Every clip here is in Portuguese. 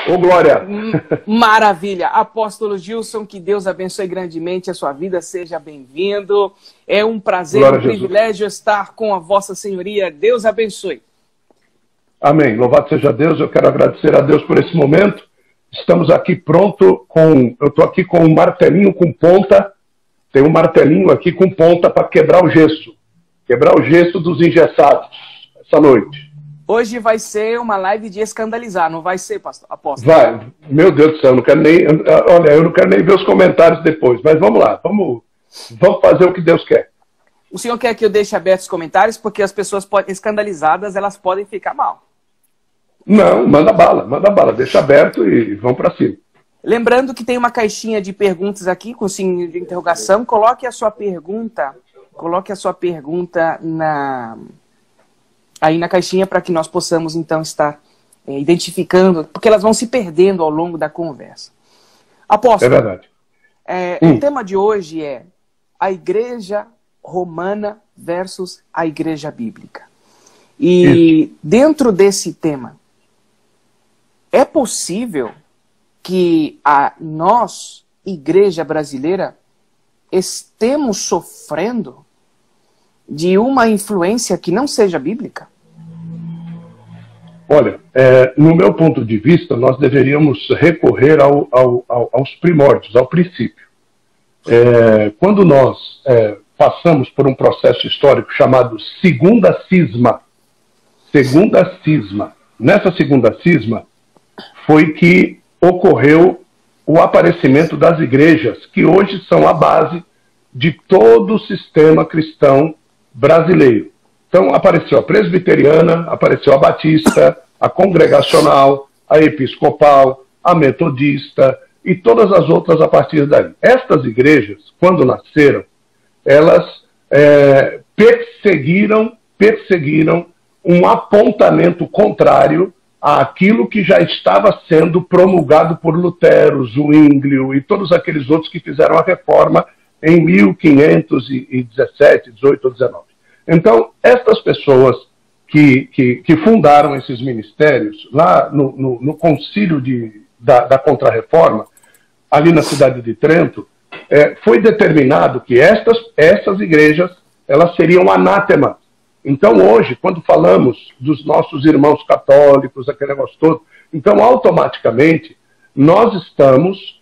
Ô, Glória! Maravilha! Apóstolo Gilson, que Deus abençoe grandemente a sua vida, seja bem-vindo. É um prazer, um privilégio estar com a Vossa Senhoria. Deus abençoe. Amém. Louvado seja Deus. Eu quero agradecer a Deus por esse momento. Estamos aqui pronto com... Eu estou aqui com um martelinho com ponta. Tem um martelinho aqui com ponta para quebrar o gesso. Quebrar o gesso dos engessados essa noite. Hoje vai ser uma live de escandalizar, não vai ser, apóstolo? Vai. Meu Deus do céu, eu não quero nem... Olha, eu não quero nem ver os comentários depois. Mas vamos lá. Vamos fazer o que Deus quer. O senhor quer que eu deixe abertos os comentários? Porque as pessoas escandalizadas, elas podem ficar mal. Não, manda bala, deixa aberto e vamos para cima. Lembrando que tem uma caixinha de perguntas aqui com signo de interrogação. Coloque a sua pergunta aí na caixinha para que nós possamos então estar identificando, porque elas vão se perdendo ao longo da conversa. Apóstolo, é verdade. O tema de hoje é a Igreja Romana versus a Igreja Bíblica. E dentro desse tema, é possível que nós, Igreja Brasileira, estemos sofrendo de uma influência que não seja bíblica? Olha, no meu ponto de vista, nós deveríamos recorrer aos primórdios, ao princípio. Quando nós passamos por um processo histórico chamado Segunda Cisma, nessa Segunda Cisma foi que ocorreu o aparecimento das igrejas, que hoje são a base de todo o sistema cristão brasileiro. Então apareceu a presbiteriana, apareceu a batista, a congregacional, a episcopal, a metodista e todas as outras a partir daí. Estas igrejas, quando nasceram, elas perseguiram um apontamento contrário àquilo que já estava sendo promulgado por Lutero, Zwinglio e todos aqueles outros que fizeram a reforma em 1517, 18 ou 19. Então, estas pessoas que fundaram esses ministérios, lá no concílio da Contra-Reforma, ali na cidade de Trento, foi determinado que essas igrejas elas seriam anátema. Então, hoje, quando falamos dos nossos irmãos católicos, aquele negócio todo, então, automaticamente, nós estamos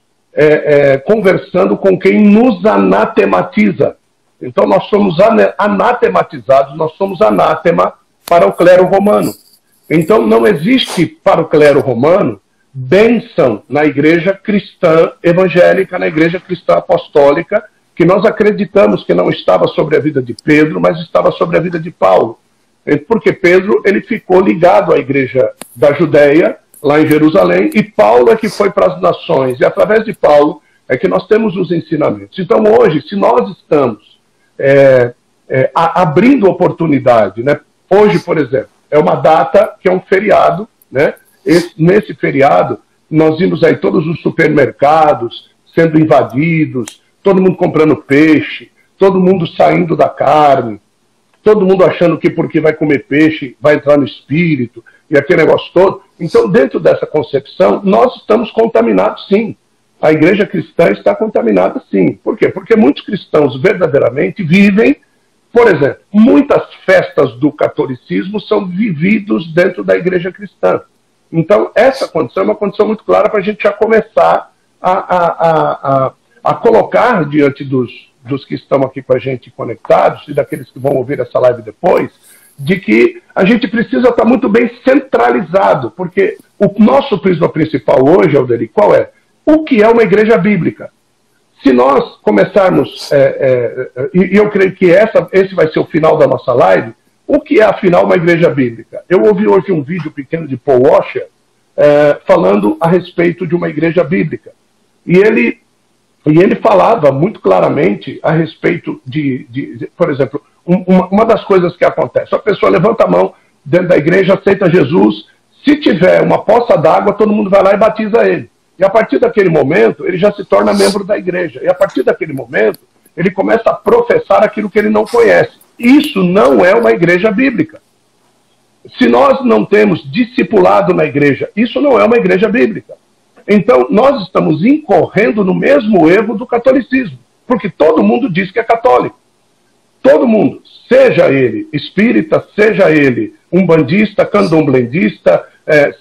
conversando com quem nos anatematiza. Então, nós somos anatematizados, nós somos anátema para o clero romano. Então, não existe para o clero romano bênção na igreja cristã evangélica, na igreja cristã apostólica, que nós acreditamos que não estava sobre a vida de Pedro, mas estava sobre a vida de Paulo. Porque Pedro ele ficou ligado à igreja da Judéia, lá em Jerusalém, e Paulo é que foi para as nações, e através de Paulo é que nós temos os ensinamentos. Então hoje, se nós estamos abrindo oportunidade, né? Hoje, por exemplo, é uma data que é um feriado, né? Nesse feriado, nós vimos aí todos os supermercados sendo invadidos, todo mundo comprando peixe, todo mundo saindo da carne, todo mundo achando que porque vai comer peixe vai entrar no espírito, e aquele negócio todo. Então, dentro dessa concepção, nós estamos contaminados, sim. A igreja cristã está contaminada, sim. Por quê? Porque muitos cristãos verdadeiramente vivem, por exemplo, muitas festas do catolicismo são vividos dentro da igreja cristã. Então, essa condição é uma condição muito clara para a gente já começar a colocar diante dos que estão aqui com a gente conectados e daqueles que vão ouvir essa live depois, de que a gente precisa estar muito bem centralizado, porque o nosso prisma principal hoje, Alderi, qual é? O que é uma igreja bíblica? Se nós começarmos, e eu creio que esse vai ser o final da nossa live, o que é afinal uma igreja bíblica? Eu ouvi hoje um vídeo pequeno de Paul Washer falando a respeito de uma igreja bíblica. E ele falava muito claramente a respeito de por exemplo, uma das coisas que acontece, a pessoa levanta a mão dentro da igreja, aceita Jesus, se tiver uma poça d'água, todo mundo vai lá e batiza ele. E a partir daquele momento, ele já se torna membro da igreja. E a partir daquele momento, ele começa a professar aquilo que ele não conhece. Isso não é uma igreja bíblica. se nós não temos discipulado na igreja, isso não é uma igreja bíblica. Então, nós estamos incorrendo no mesmo erro do catolicismo, porque todo mundo diz que é católico. Todo mundo, seja ele espírita, seja ele umbandista, candomblendista,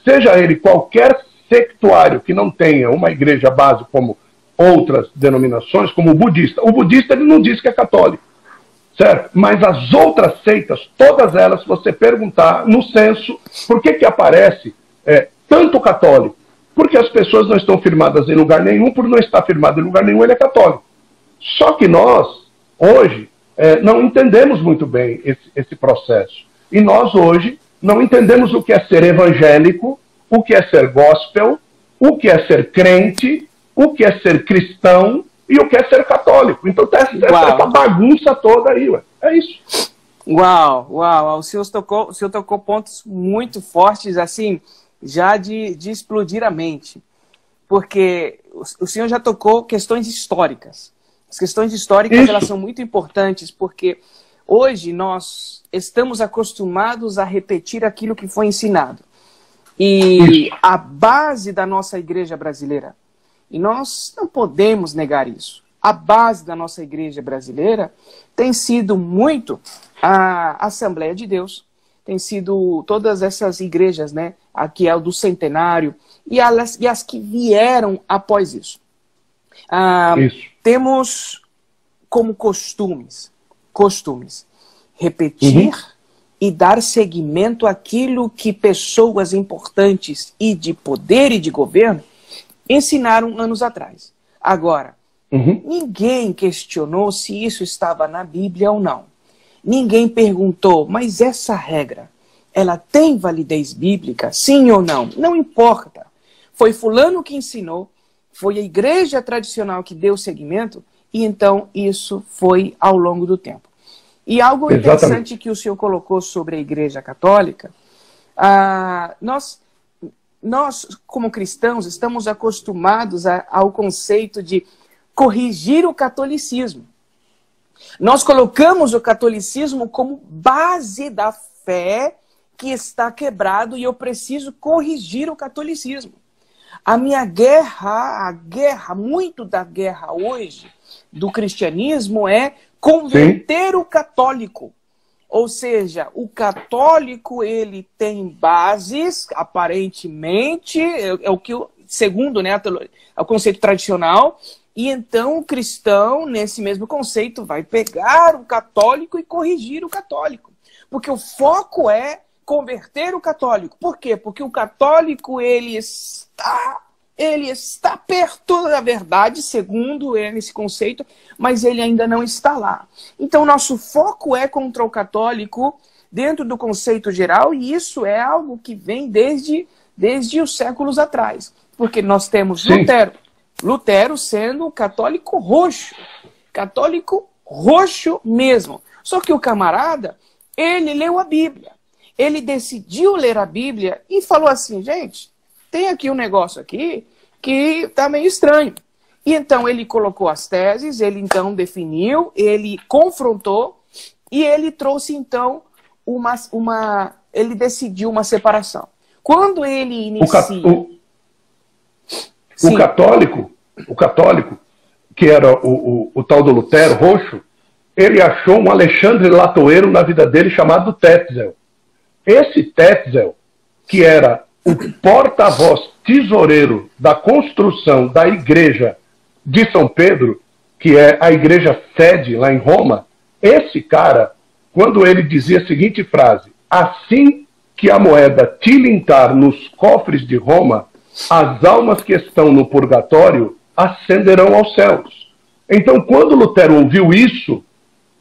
seja ele qualquer sectuário que não tenha uma igreja base como outras denominações, como o budista. O budista ele não diz que é católico, certo? Mas as outras seitas, todas elas, se você perguntar no censo, por que aparece tanto católico? Porque as pessoas não estão firmadas em lugar nenhum, por não estar firmado em lugar nenhum, ele é católico. Só que nós, hoje, não entendemos muito bem esse processo. E nós, hoje, não entendemos o que é ser evangélico, o que é ser gospel, o que é ser crente, o que é ser cristão e o que é ser católico. Então, essa bagunça toda aí, ué. É isso. Uau. O senhor tocou pontos muito fortes, assim, já de explodir a mente. Porque o senhor já tocou questões históricas. As questões históricas, elas são muito importantes, porque hoje nós estamos acostumados a repetir aquilo que foi ensinado. E a base da nossa igreja brasileira, e nós não podemos negar isso, a base da nossa igreja brasileira tem sido muito a Assembleia de Deus, tem sido todas essas igrejas, né? Aqui é o do Centenário, e as que vieram após isso. Temos como costumes repetir e dar seguimento àquilo que pessoas importantes e de poder e de governo ensinaram anos atrás. Agora, ninguém questionou se isso estava na Bíblia ou não. Ninguém perguntou, mas essa regra, ela tem validez bíblica, sim ou não? Não importa. Foi fulano que ensinou, foi a igreja tradicional que deu seguimento, e então isso foi ao longo do tempo. E algo interessante que o senhor colocou sobre a Igreja Católica, nós, como cristãos, estamos acostumados ao conceito de corrigir o catolicismo. Nós colocamos o catolicismo como base da fé que está quebrado e eu preciso corrigir o catolicismo. A minha guerra, muito da guerra hoje do cristianismo é converter o católico. Ou seja, o católico ele tem bases, aparentemente, o que segundo, né, o conceito tradicional, e então o cristão, nesse mesmo conceito, vai pegar o católico e corrigir o católico. Porque o foco é converter o católico. Por quê? Porque o católico ele está perto da verdade, segundo esse conceito, mas ele ainda não está lá. Então, nosso foco é contra o católico dentro do conceito geral, e isso é algo que vem desde os séculos atrás. Porque nós temos Lutero sendo católico roxo mesmo. Só que o camarada, ele leu a Bíblia. Ele decidiu ler a Bíblia e falou assim, gente, tem aqui um negócio aqui que está meio estranho. E então ele colocou as teses, ele então definiu, ele confrontou e ele trouxe então ele decidiu uma separação. Quando ele inicia... O católico, que era o tal do Lutero roxo, ele achou um Alexandre Latoeiro na vida dele chamado Tetzel. Esse Tetzel, que era o porta-voz tesoureiro da construção da igreja de São Pedro, que é a igreja sede lá em Roma, esse cara, quando ele dizia a seguinte frase, assim que a moeda tilintar nos cofres de Roma, as almas que estão no purgatório ascenderão aos céus. Então, quando Lutero ouviu isso,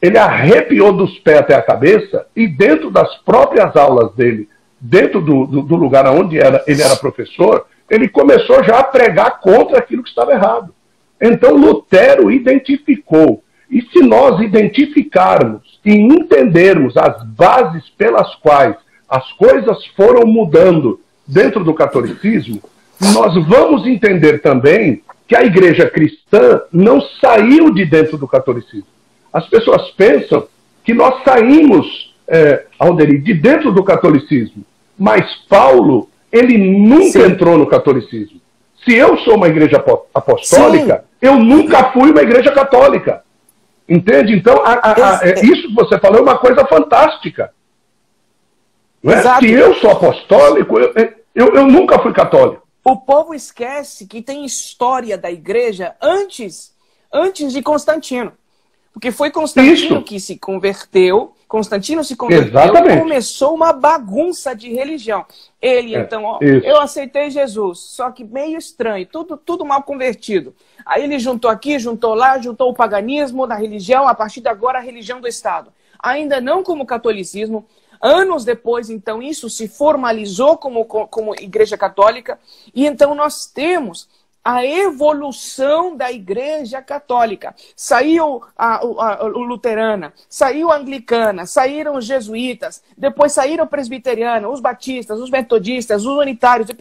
ele arrepiou dos pés até a cabeça e dentro das próprias aulas dele, dentro do lugar onde ele era professor, ele começou já a pregar contra aquilo que estava errado. Então Lutero identificou. E se nós identificarmos e entendermos as bases pelas quais as coisas foram mudando dentro do catolicismo, nós vamos entender também que a igreja cristã não saiu de dentro do catolicismo. As pessoas pensam que nós saímos Alderir, de dentro do catolicismo. Mas Paulo, ele nunca entrou no catolicismo. Se eu sou uma igreja apostólica, eu nunca fui uma igreja católica. Entende? Então, isso que você falou é uma coisa fantástica. Não é? Se eu sou apostólico, eu nunca fui católico. O povo esquece que tem história da igreja antes de Constantino. Porque foi Constantino que se converteu. Constantino se converteu e começou uma bagunça de religião. Ele, então, eu aceitei Jesus, só que meio estranho, tudo mal convertido. Aí ele juntou aqui, juntou lá, juntou o paganismo da religião, a partir de agora a religião do Estado. Ainda não como catolicismo. Anos depois, então, isso se formalizou como Igreja Católica. E então nós temos a evolução da Igreja Católica. Saiu a luterana, saiu a anglicana, saíram os jesuítas, depois saíram o presbiteriano, os batistas, os metodistas, os unitários, o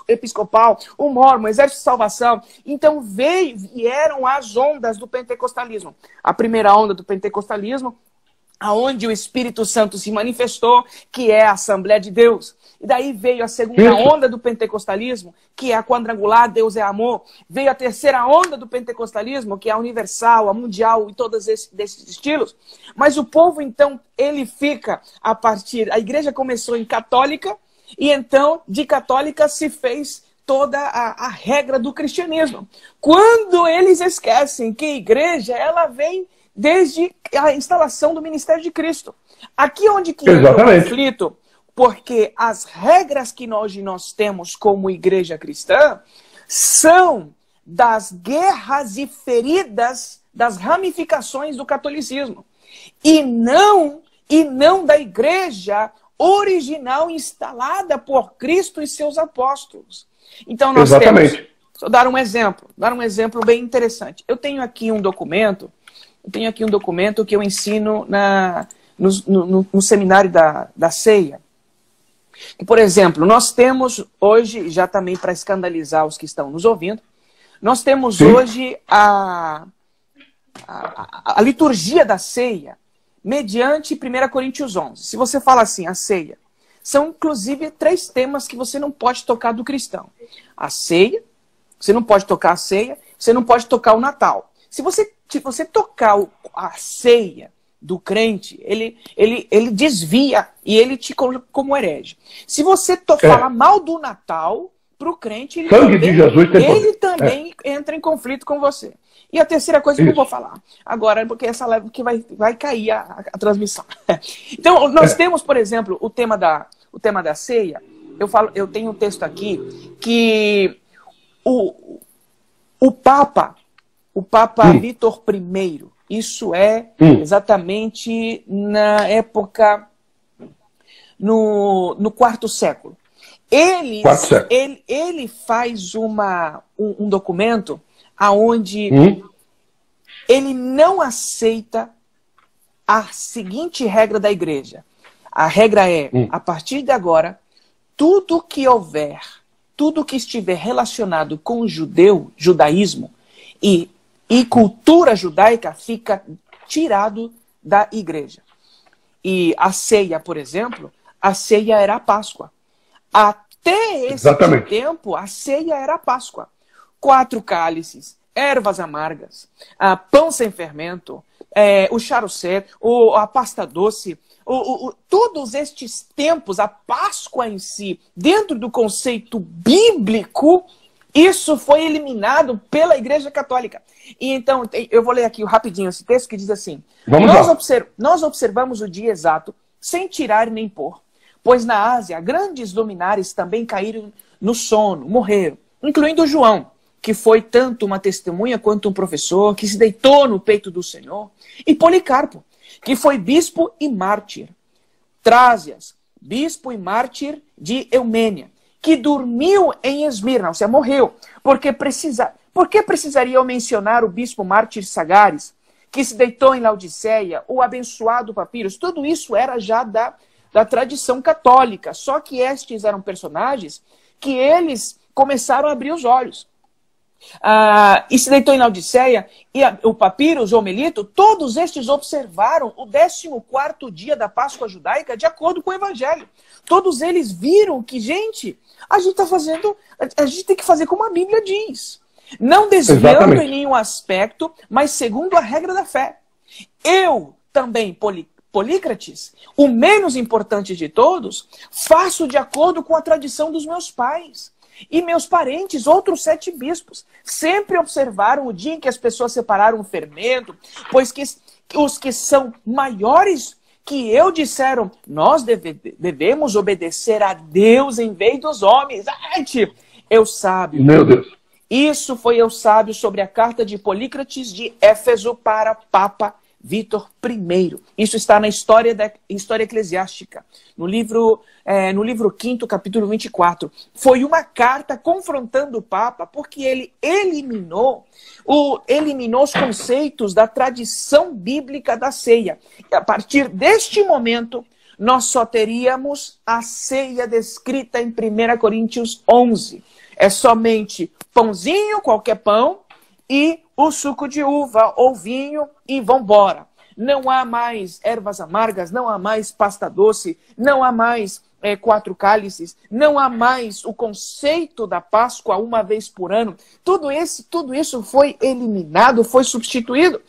episcopal, o mórmon, o exército de salvação. Então vieram as ondas do pentecostalismo. A primeira onda do pentecostalismo, aonde o Espírito Santo se manifestou, que é a Assembleia de Deus. E daí veio a segunda onda do pentecostalismo, que é a quadrangular, Deus é amor. Veio a terceira onda do pentecostalismo, que é a universal, a mundial e todos desses estilos. Mas o povo, então, ele fica a partir... A igreja começou em católica, e então, de católica, se fez toda a regra do cristianismo. Quando eles esquecem que a igreja, ela vem desde a instalação do ministério de Cristo. Aqui onde que entra o conflito, porque as regras que hoje nós temos como igreja cristã são das guerras e feridas das ramificações do catolicismo. E não da igreja original instalada por Cristo e seus apóstolos. Então nós temos... Vou dar um exemplo bem interessante. Eu tenho aqui um documento que eu ensino no seminário da ceia. Por exemplo, nós temos hoje, já também para escandalizar os que estão nos ouvindo, nós temos hoje a liturgia da ceia, mediante 1 Coríntios 11. Se você fala assim, a ceia, são inclusive 3 temas que você não pode tocar do cristão. A ceia, você não pode tocar a ceia, você não pode tocar o Natal. Se você tocar a ceia do crente, ele desvia e ele te coloca como herege. Se você falar mal do Natal para o crente, ele também entra em conflito com você. E a terceira coisa que eu vou falar agora, porque essa live que vai cair a transmissão. Então, nós temos, por exemplo, o tema da ceia. Eu tenho um texto aqui que o Papa Vítor I, isso é exatamente na época, no IV século. Ele faz um documento onde ele não aceita a seguinte regra da igreja. A regra é, a partir de agora, tudo que estiver relacionado com o judaísmo e cultura judaica fica tirado da igreja. E a ceia, por exemplo, a ceia era a Páscoa. Até esse tempo, a ceia era a Páscoa. 4 cálices, ervas amargas, pão sem fermento, o charuset, a pasta doce, todos estes tempos, a Páscoa em si, dentro do conceito bíblico, isso foi eliminado pela Igreja Católica. E então, eu vou ler aqui rapidinho esse texto que diz assim: nós observamos o dia exato, sem tirar nem pôr, pois na Ásia grandes luminares também caíram no sono, morreram, incluindo João, que foi tanto uma testemunha quanto um professor, que se deitou no peito do Senhor, e Policarpo, que foi bispo e mártir, Trásias, bispo e mártir de Eumênia, que dormiu em Esmirna, ou seja, morreu. Por que precisaria eu mencionar o bispo mártir Sagares, que se deitou em Laodiceia, o abençoado Papiros? Tudo isso era já da tradição católica, só que estes eram personagens que eles começaram a abrir os olhos. e se deitou em Laodiceia, e o Papiros, o Melito, todos estes observaram o 14º dia da Páscoa judaica de acordo com o Evangelho. Todos eles viram que, gente, a gente tem que fazer como a Bíblia diz. Não desviando em nenhum aspecto, mas segundo a regra da fé. Eu também, Polícrates, o menos importante de todos, faço de acordo com a tradição dos meus pais. E meus parentes, outros 7 bispos, sempre observaram o dia em que as pessoas separaram o fermento, pois que os que são maiores que eu disseram, nós devemos obedecer a Deus em vez dos homens. Eu sábio. Meu Deus. Isso foi eu sábio sobre a carta de Polícrates de Éfeso para Papa Vítor I. Isso está na história eclesiástica, no livro 5º, capítulo 24. Foi uma carta confrontando o Papa, porque ele eliminou os conceitos da tradição bíblica da ceia. E a partir deste momento, nós só teríamos a ceia descrita em 1 Coríntios 11. É somente pãozinho, qualquer pão, e o suco de uva ou vinho e vambora. Não há mais ervas amargas, não há mais pasta doce, não há mais 4 cálices, não há mais o conceito da Páscoa uma vez por ano. Tudo isso foi eliminado, foi substituído.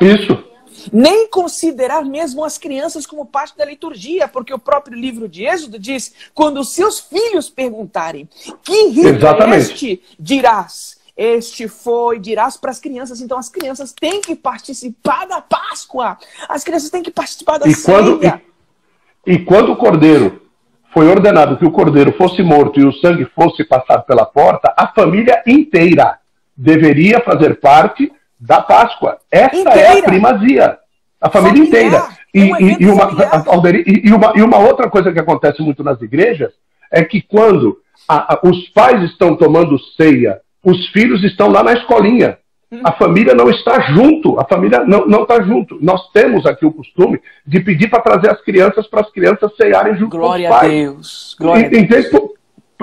Isso. Nem considerar mesmo as crianças como parte da liturgia, porque o próprio livro de Êxodo diz, quando os seus filhos perguntarem, que rito é este? Dirás para as crianças. Então as crianças têm que participar da Páscoa. As crianças têm que participar da ceia. E quando o cordeiro foi ordenado que o cordeiro fosse morto e o sangue fosse passado pela porta, a família inteira deveria fazer parte da Páscoa. Essa é a primazia. A família inteira. E uma outra coisa que acontece muito nas igrejas é que quando os pais estão tomando ceia, os filhos estão lá na escolinha. A família não está junto. A família não está junto. Nós temos aqui o costume de pedir para trazer as crianças ceiarem junto com os pais. Glória a Deus.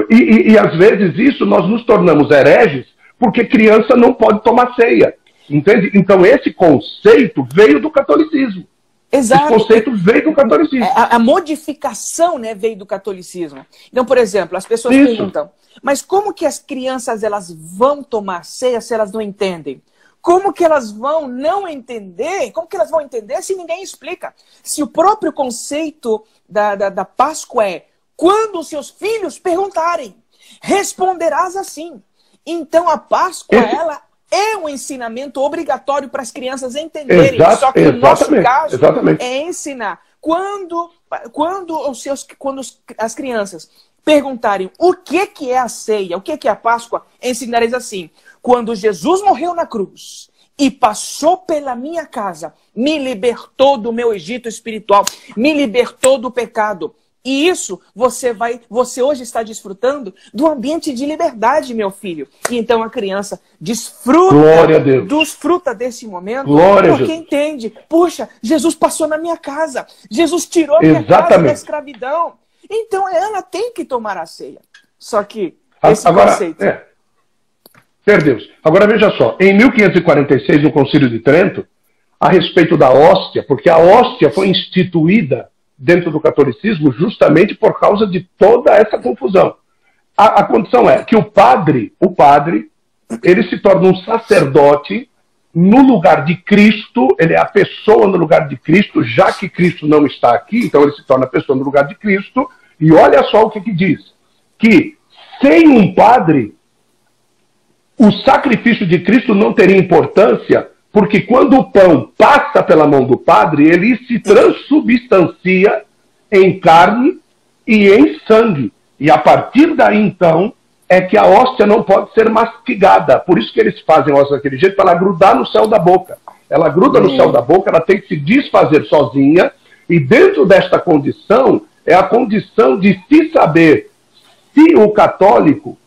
E às vezes isso nós nos tornamos hereges porque criança não pode tomar ceia. Entende? Então esse conceito veio do catolicismo. Exato. Esse conceito veio do catolicismo. A modificação, né, veio do catolicismo. Então, por exemplo, as pessoas perguntam, mas como que as crianças elas vão tomar ceia se elas não entendem? Como que elas vão não entender? Como que elas vão entender se ninguém explica? Se o próprio conceito da Páscoa é, quando os seus filhos perguntarem, responderás assim. Então a Páscoa, ela é um ensinamento obrigatório para as crianças entenderem. Só que no nosso caso é ensinar. Quando as crianças perguntarem o que é a ceia, o que é a Páscoa, ensinareis assim: quando Jesus morreu na cruz e passou pela minha casa, me libertou do meu Egito espiritual, me libertou do pecado. E isso você hoje está desfrutando do ambiente de liberdade, meu filho. E então a criança desfruta desse momento, porque entende, puxa, Jesus passou na minha casa, Jesus tirou a minha casa da escravidão. Então ela tem que tomar a ceia. Só que esse conceito... Deus. Agora veja só, em 1546, no Concílio de Trento, a respeito da hóstia, porque a hóstia foi instituída dentro do catolicismo justamente por causa de toda essa confusão. A condição é que o padre, ele se torna um sacerdote no lugar de Cristo, ele é a pessoa no lugar de Cristo, já que Cristo não está aqui, então ele se torna a pessoa no lugar de Cristo, e olha só o que diz, que sem um padre, o sacrifício de Cristo não teria importância, porque quando o pão passa pela mão do padre, ele se transubstancia em carne e em sangue. E a partir daí, então, é que a hóstia não pode ser mastigada. Por isso que eles fazem a hóstia daquele jeito, para ela grudar no céu da boca. Ela gruda no céu da boca, ela tem que se desfazer sozinha. E dentro desta condição, é a condição de se saber se o católico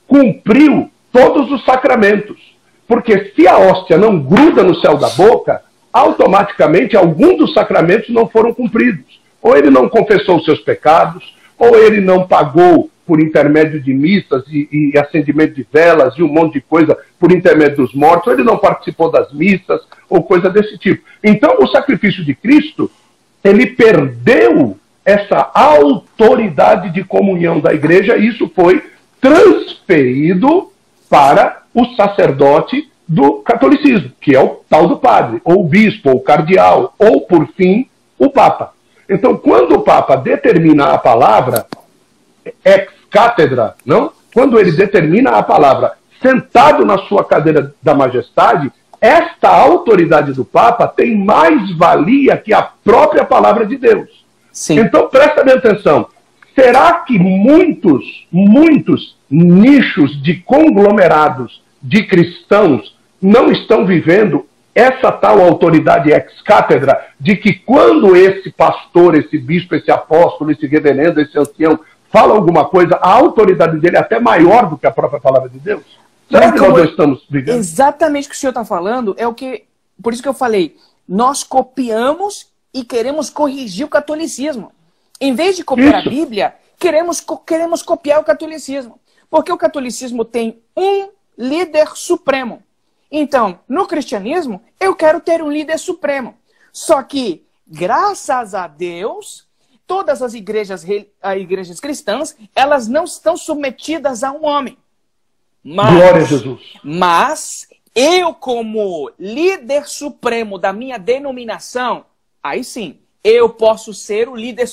cumpriu todos os sacramentos. Porque se a hóstia não gruda no céu da boca, automaticamente alguns dos sacramentos não foram cumpridos. Ou ele não confessou os seus pecados, ou ele não pagou por intermédio de missas e acendimento de velas e um monte de coisa por intermédio dos mortos, ou ele não participou das missas, ou coisa desse tipo. Então, o sacrifício de Cristo, ele perdeu essa autoridade de comunhão da igreja, e isso foi transferido para o sacerdote do catolicismo, que é o tal do padre, ou o bispo, ou o cardeal, ou, por fim, o papa. Então, quando o papa determina a palavra ex cátedra, não? Quando ele determina a palavra sentado na sua cadeira da majestade, esta autoridade do papa tem mais valia que a própria palavra de Deus. Sim. Então, presta bem atenção. Será que muitos nichos de conglomerados de cristãos não estão vivendo essa tal autoridade ex-cátedra de que quando esse pastor, esse bispo, esse apóstolo, esse reverendo, esse ancião fala alguma coisa, a autoridade dele é até maior do que a própria palavra de Deus? Será que nós não estamos vivendo? Exatamente o que o senhor está falando é o que... Por isso que eu falei, nós copiamos e queremos corrigir o catolicismo. Em vez de copiar a Bíblia, queremos copiar o catolicismo. Porque o catolicismo tem um líder supremo. Então, no cristianismo, eu quero ter um líder supremo. Só que, graças a Deus, todas as igrejas cristãs, elas não estão submetidas a um homem. Glória a Jesus. Mas, eu como líder supremo da minha denominação, aí sim, eu posso ser o líder,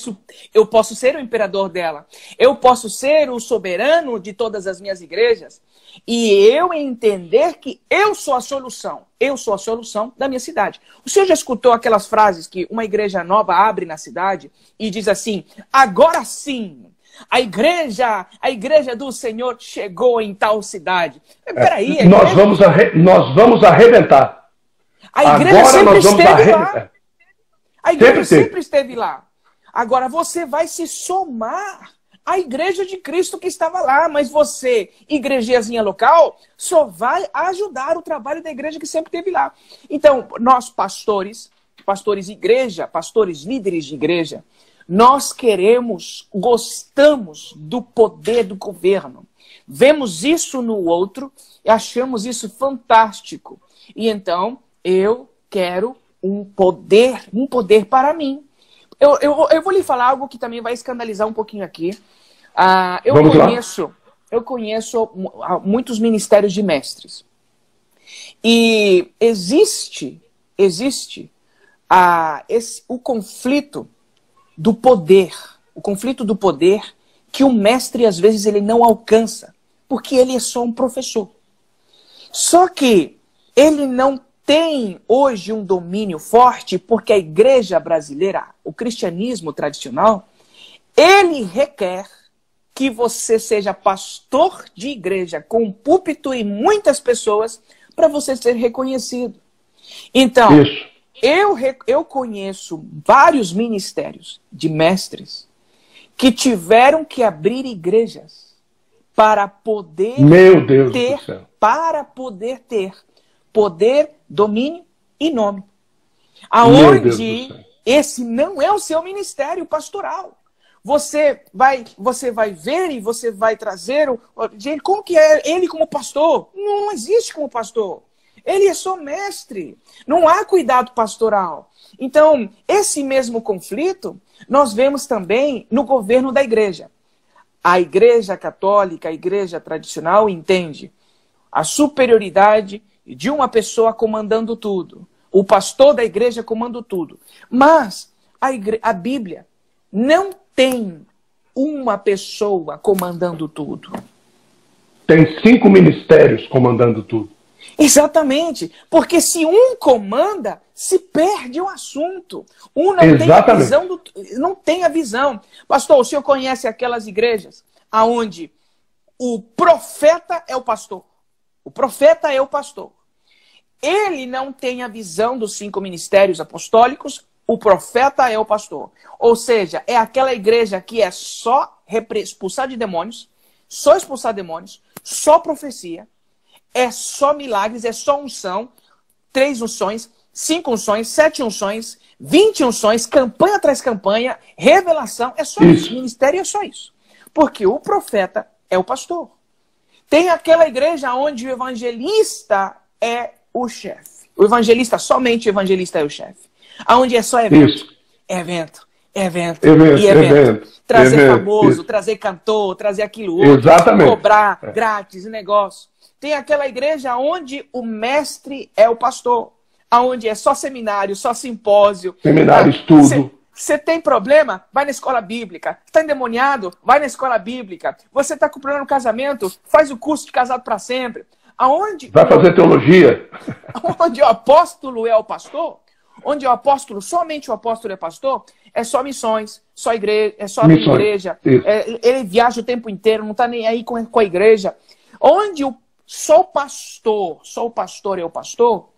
eu posso ser o imperador dela. Eu posso ser o soberano de todas as minhas igrejas. E eu entender que eu sou a solução. Eu sou a solução da minha cidade. O senhor já escutou aquelas frases que uma igreja nova abre na cidade e diz assim, agora sim, a igreja do Senhor chegou em tal cidade. Peraí, nós vamos arrebentar. A igreja agora sempre esteve lá. A igreja sempre esteve lá. Agora você vai se somar à igreja de Cristo que estava lá, mas você, igrejazinha local, só vai ajudar o trabalho da igreja que sempre esteve lá. Então, nós pastores igreja, pastores líderes de igreja, nós gostamos do poder do governo. Vemos isso no outro e achamos isso fantástico. E então, eu quero um poder para mim. Eu vou lhe falar algo que também vai escandalizar um pouquinho aqui. Eu conheço muitos ministérios de mestres. E existe o conflito do poder. O conflito do poder que o mestre, às vezes, ele não alcança. Porque ele é só um professor. Só que ele não tem hoje um domínio forte porque a igreja brasileira, o cristianismo tradicional, ele requer que você seja pastor de igreja com púlpito e muitas pessoas para você ser reconhecido. Então, eu conheço vários ministérios de mestres que tiveram que abrir igrejas para poder ter poder, domínio e nome. Aonde esse não é o seu ministério pastoral. Você vai ver e você vai trazer gente, como que é ele como pastor? Não existe como pastor. Ele é só mestre. Não há cuidado pastoral. Então, esse mesmo conflito nós vemos também no governo da igreja. A igreja católica, a igreja tradicional entende a superioridade de uma pessoa comandando tudo. O pastor da igreja comanda tudo. Mas a Bíblia não tem uma pessoa comandando tudo. Tem 5 ministérios comandando tudo. Exatamente. Porque se um comanda, se perde o assunto. Um não tem a visão. Não tem a visão. Pastor, o senhor conhece aquelas igrejas onde o profeta é o pastor? O profeta é o pastor. Ele não tem a visão dos 5 ministérios apostólicos, o profeta é o pastor. Ou seja, é aquela igreja que é só expulsar demônios, só profecia, é só milagres, é só unção, 3 unções, 5 unções, 7 unções, 20 unções, campanha atrás campanha, revelação, é só isso. Ministério é só isso. Porque o profeta é o pastor. Tem aquela igreja onde o evangelista é o chefe. O evangelista, somente o evangelista é o chefe. Onde é só evento. Isso. Evento. Evento. Trazer famoso, trazer cantor, trazer aquilo outro. Exatamente. Cobrar grátis e negócio. Tem aquela igreja onde o mestre é o pastor. Onde é só seminário, só simpósio. Seminário, estudo. Você tem problema? Vai na escola bíblica. Está endemoniado? Vai na escola bíblica. Você está com problema no casamento? Faz o curso de casado para sempre. Vai fazer teologia. Onde o apóstolo é o pastor, onde o apóstolo, somente o apóstolo é pastor, é só missões, só igreja, é só igreja. Ele viaja o tempo inteiro, não está nem aí com a igreja. Onde só o pastor é o pastor,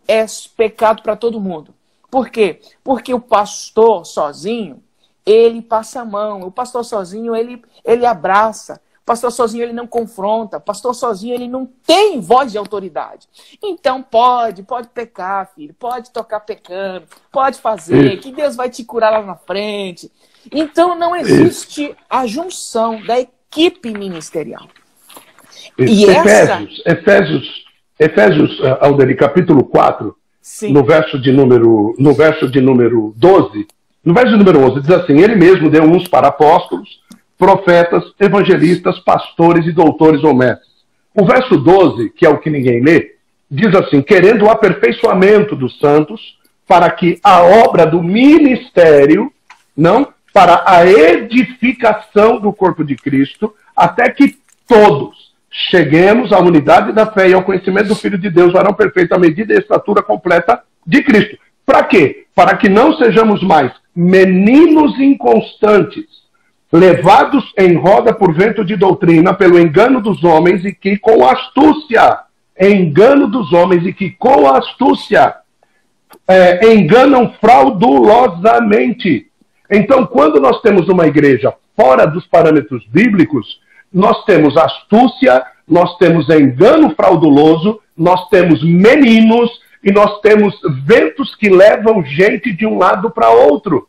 é pecado para todo mundo. Por quê? Porque o pastor sozinho, ele passa a mão. O pastor sozinho, ele abraça. O pastor sozinho, ele não confronta. O pastor sozinho, ele não tem voz de autoridade. Então pode pecar, filho. Pode tocar pecando. Pode fazer. Que Deus vai te curar lá na frente. Então não existe a junção da equipe ministerial. E Efésios, Alderi, capítulo 4, sim, no verso de número 12, no verso de número 11, diz assim: ele mesmo deu uns para apóstolos, profetas, evangelistas, pastores e doutores ou mestres. O verso 12, que é o que ninguém lê, diz assim: querendo o aperfeiçoamento dos santos, para que a obra do ministério, não, para a edificação do corpo de Cristo, até que todos cheguemos à unidade da fé e ao conhecimento do Filho de Deus, varão perfeito, à medida e estatura completa de Cristo. Para quê? Para que não sejamos mais meninos inconstantes, levados em roda por vento de doutrina, pelo engano dos homens, e que com astúcia, enganam fraudulosamente. Então, quando nós temos uma igreja fora dos parâmetros bíblicos, nós temos astúcia, nós temos engano frauduloso, nós temos meninos e nós temos ventos que levam gente de um lado para outro.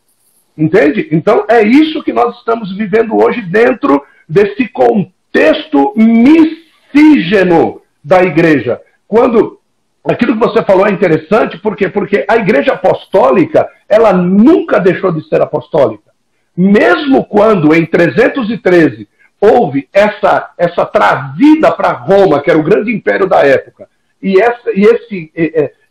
Entende? Então é isso que nós estamos vivendo hoje dentro desse contexto miscígeno da igreja. Quando aquilo que você falou é interessante, por quê? Porque a igreja apostólica, ela nunca deixou de ser apostólica. Mesmo quando em 313 houve essa trazida para Roma, que era o grande império da época, e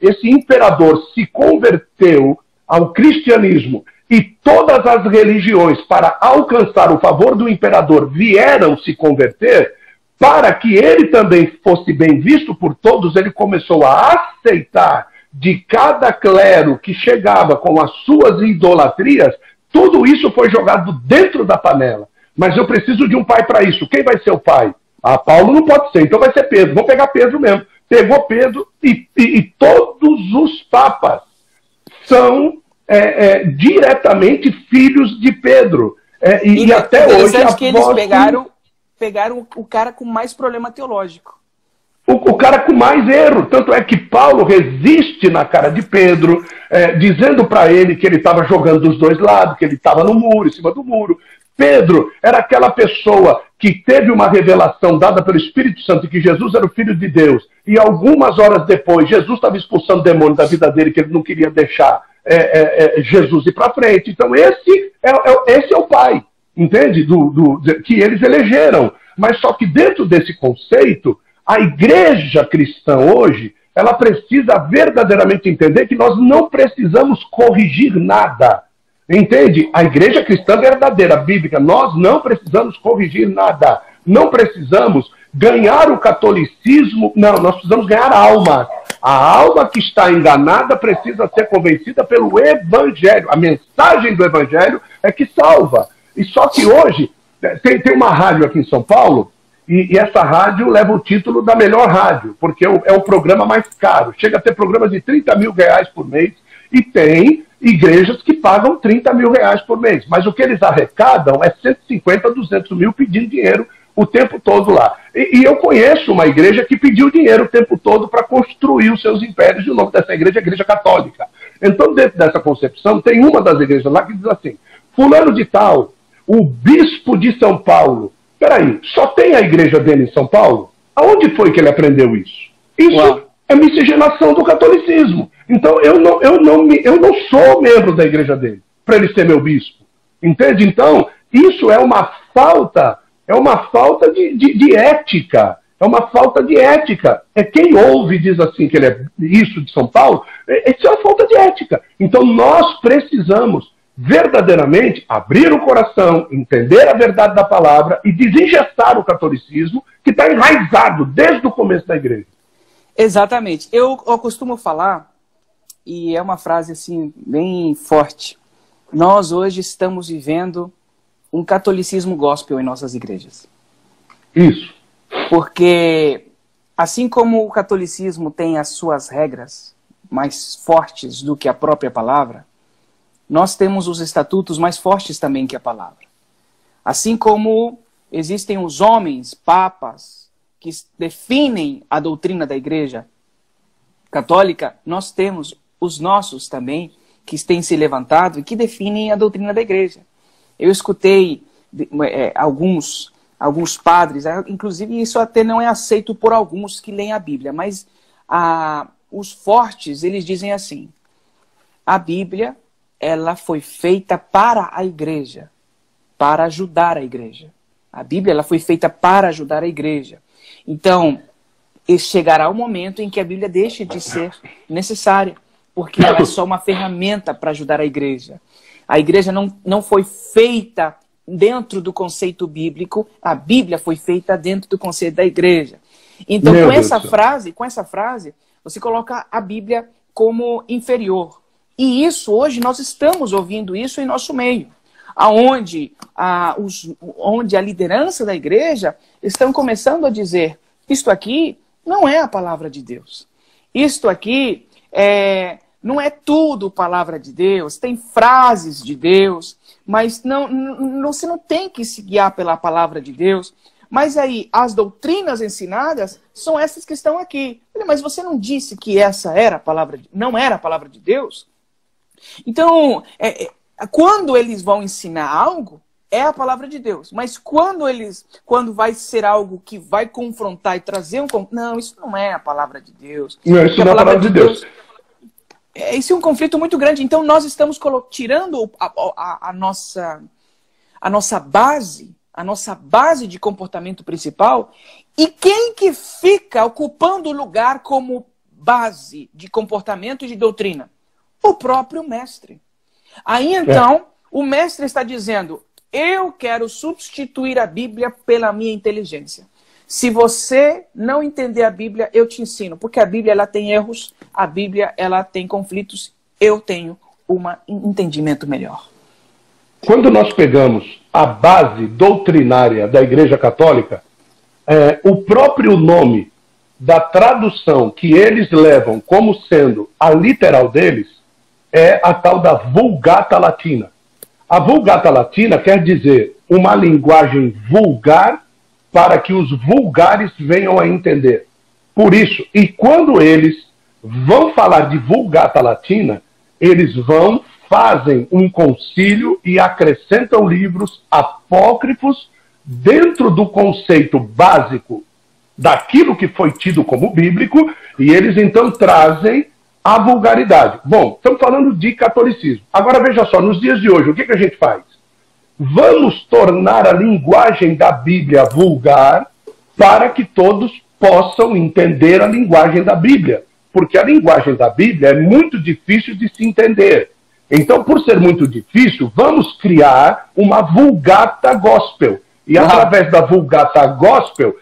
esse imperador se converteu ao cristianismo, e todas as religiões, para alcançar o favor do imperador, vieram se converter, para que ele também fosse bem visto por todos, ele começou a aceitar de cada clero que chegava com as suas idolatrias, tudo isso foi jogado dentro da panela. Mas eu preciso de um pai para isso. Quem vai ser o pai? Paulo não pode ser, então vai ser Pedro. Vamos pegar Pedro mesmo. Pegou Pedro e todos os papas são diretamente filhos de Pedro. E até hoje... que eles pegaram o cara com mais problema teológico. O cara com mais erro. Tanto é que Paulo resiste na cara de Pedro, dizendo para ele que ele estava jogando dos dois lados, que ele estava no muro, em cima do muro. Pedro era aquela pessoa que teve uma revelação dada pelo Espírito Santo que Jesus era o Filho de Deus, e algumas horas depois Jesus estava expulsando demônio da vida dele, que ele não queria deixar Jesus ir para frente. Então esse é o pai, entende? Que eles elegeram. Mas só que dentro desse conceito, a igreja cristã hoje, ela precisa verdadeiramente entender que nós não precisamos corrigir nada. Entende? A igreja cristã verdadeira, bíblica, nós não precisamos corrigir nada. Não precisamos ganhar o catolicismo. Não, nós precisamos ganhar a alma. A alma que está enganada precisa ser convencida pelo evangelho. A mensagem do evangelho é que salva. E só que hoje, tem uma rádio aqui em São Paulo, e essa rádio leva o título da melhor rádio, porque é o programa mais caro. Chega a ter programas de 30 mil reais por mês, e tem igrejas que pagam 30 mil reais por mês. Mas o que eles arrecadam é 150, 200 mil pedindo dinheiro o tempo todo lá. E eu conheço uma igreja que pediu dinheiro o tempo todo para construir os seus impérios, e o nome dessa igreja é Igreja Católica. Então, dentro dessa concepção, tem uma das igrejas lá que diz assim: fulano de tal, o bispo de São Paulo. Peraí, só tem a igreja dele em São Paulo? Aonde foi que ele aprendeu isso? Isso é miscigenação do catolicismo. Então eu não sou membro da igreja dele para ele ser meu bispo. Entende? Então, isso é uma falta de ética. É uma falta de ética. É quem ouve e diz assim que ele é isso de São Paulo, isso é uma falta de ética. Então nós precisamos verdadeiramente abrir o coração, entender a verdade da palavra e desengessar o catolicismo que está enraizado desde o começo da igreja. Exatamente. Eu costumo falar, e é uma frase assim bem forte, nós hoje estamos vivendo um catolicismo gospel em nossas igrejas. Isso. Porque, assim como o catolicismo tem as suas regras mais fortes do que a própria palavra, nós temos os estatutos mais fortes também que a palavra. Assim como existem os homens, papas, que definem a doutrina da Igreja Católica, nós temos os nossos também, que têm se levantado e que definem a doutrina da Igreja. Eu escutei alguns padres, inclusive isso até não é aceito por alguns que leem a Bíblia, mas os fortes, eles dizem assim, a Bíblia, ela foi feita para a igreja, para ajudar a igreja. A Bíblia, ela foi feita para ajudar a igreja. Então, chegará o momento em que a Bíblia deixe de ser necessária, porque ela é só uma ferramenta para ajudar a igreja. A igreja não foi feita dentro do conceito bíblico, a Bíblia foi feita dentro do conceito da igreja. Então, com essa frase, você coloca a Bíblia como inferior. E isso, hoje, nós estamos ouvindo isso em nosso meio, onde a liderança da igreja estão começando a dizer, isto aqui não é a palavra de Deus. Isto aqui não é tudo palavra de Deus, tem frases de Deus, mas você não tem que se guiar pela palavra de Deus. Mas aí, as doutrinas ensinadas são essas que estão aqui. Mas você não disse que essa não era a palavra de Deus? Então, quando eles vão ensinar algo, é a palavra de Deus. Mas quando vai ser algo que vai confrontar e trazer não, isso não é a palavra de Deus. Não, isso não é a palavra de Deus. Esse é um conflito muito grande. Então, nós estamos tirando a nossa base de comportamento principal. E quem que fica ocupando o lugar como base de comportamento e de doutrina? O próprio mestre. Aí, então, o mestre está dizendo, eu quero substituir a Bíblia pela minha inteligência. Se você não entender a Bíblia, eu te ensino. Porque a Bíblia, ela tem erros, a Bíblia, ela tem conflitos. Eu tenho um entendimento melhor. Quando nós pegamos a base doutrinária da Igreja Católica, o próprio nome da tradução que eles levam como sendo a literal deles é a tal da Vulgata Latina. A Vulgata Latina quer dizer uma linguagem vulgar para que os vulgares venham a entender. Por isso, e quando eles vão falar de Vulgata Latina, eles fazem um concílio e acrescentam livros apócrifos dentro do conceito básico daquilo que foi tido como bíblico, e eles então trazem a vulgaridade. Bom, estamos falando de catolicismo. Agora veja só, nos dias de hoje, o que a gente faz? Vamos tornar a linguagem da Bíblia vulgar para que todos possam entender a linguagem da Bíblia. Porque a linguagem da Bíblia é muito difícil de se entender. Então, por ser muito difícil, vamos criar uma Vulgata Gospel. E através da Vulgata Gospel,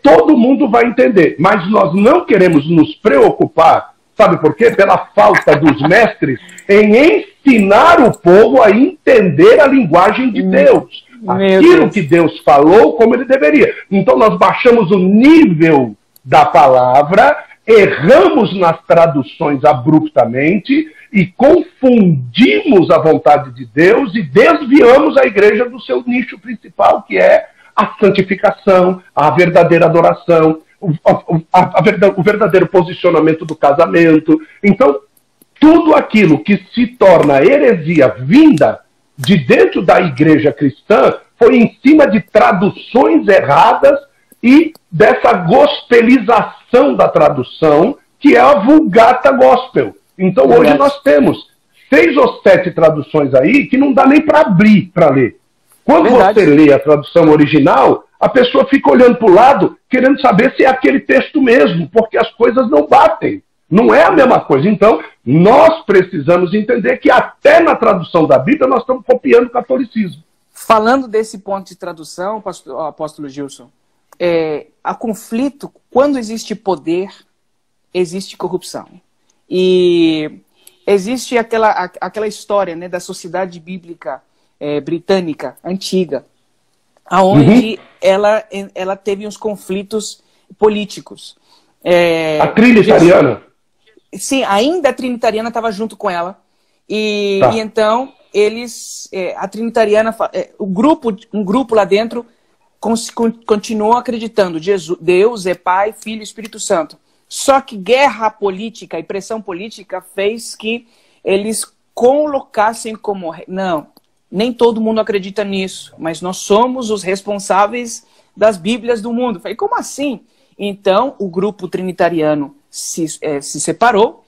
todo mundo vai entender. Mas nós não queremos nos preocupar, sabe por quê? Pela falta dos mestres em ensinar o povo a entender a linguagem de Deus. Aquilo que Deus falou como ele deveria. Então nós baixamos o nível da palavra, erramos nas traduções abruptamente e confundimos a vontade de Deus e desviamos a igreja do seu nicho principal, que é a santificação, a verdadeira adoração, o verdadeiro posicionamento do casamento. Então, tudo aquilo que se torna heresia vinda de dentro da igreja cristã foi em cima de traduções erradas e dessa gospelização da tradução, que é a Vulgata Gospel. Então hoje nós temos 6 ou 7 traduções aí que não dá nem para abrir para ler. Quando você lê a tradução original, a pessoa fica olhando para o lado, querendo saber se é aquele texto mesmo, porque as coisas não batem. Não é a mesma coisa. Então, nós precisamos entender que até na tradução da Bíblia nós estamos copiando o catolicismo. Falando desse ponto de tradução, apóstolo Gilson, a conflito, quando existe poder, existe corrupção. E existe aquela história, né, da sociedade bíblica britânica, antiga, onde ela teve uns conflitos políticos. A trinitariana? Sim, ainda a trinitariana estava junto com ela. E então, eles, a trinitariana, um grupo lá dentro continuou acreditando que Deus é Pai, Filho e Espírito Santo. Só que guerra política e pressão política fez que eles colocassem como... Não, nem todo mundo acredita nisso, mas nós somos os responsáveis das Bíblias do mundo. Falei, como assim? Então, o grupo trinitariano se separou,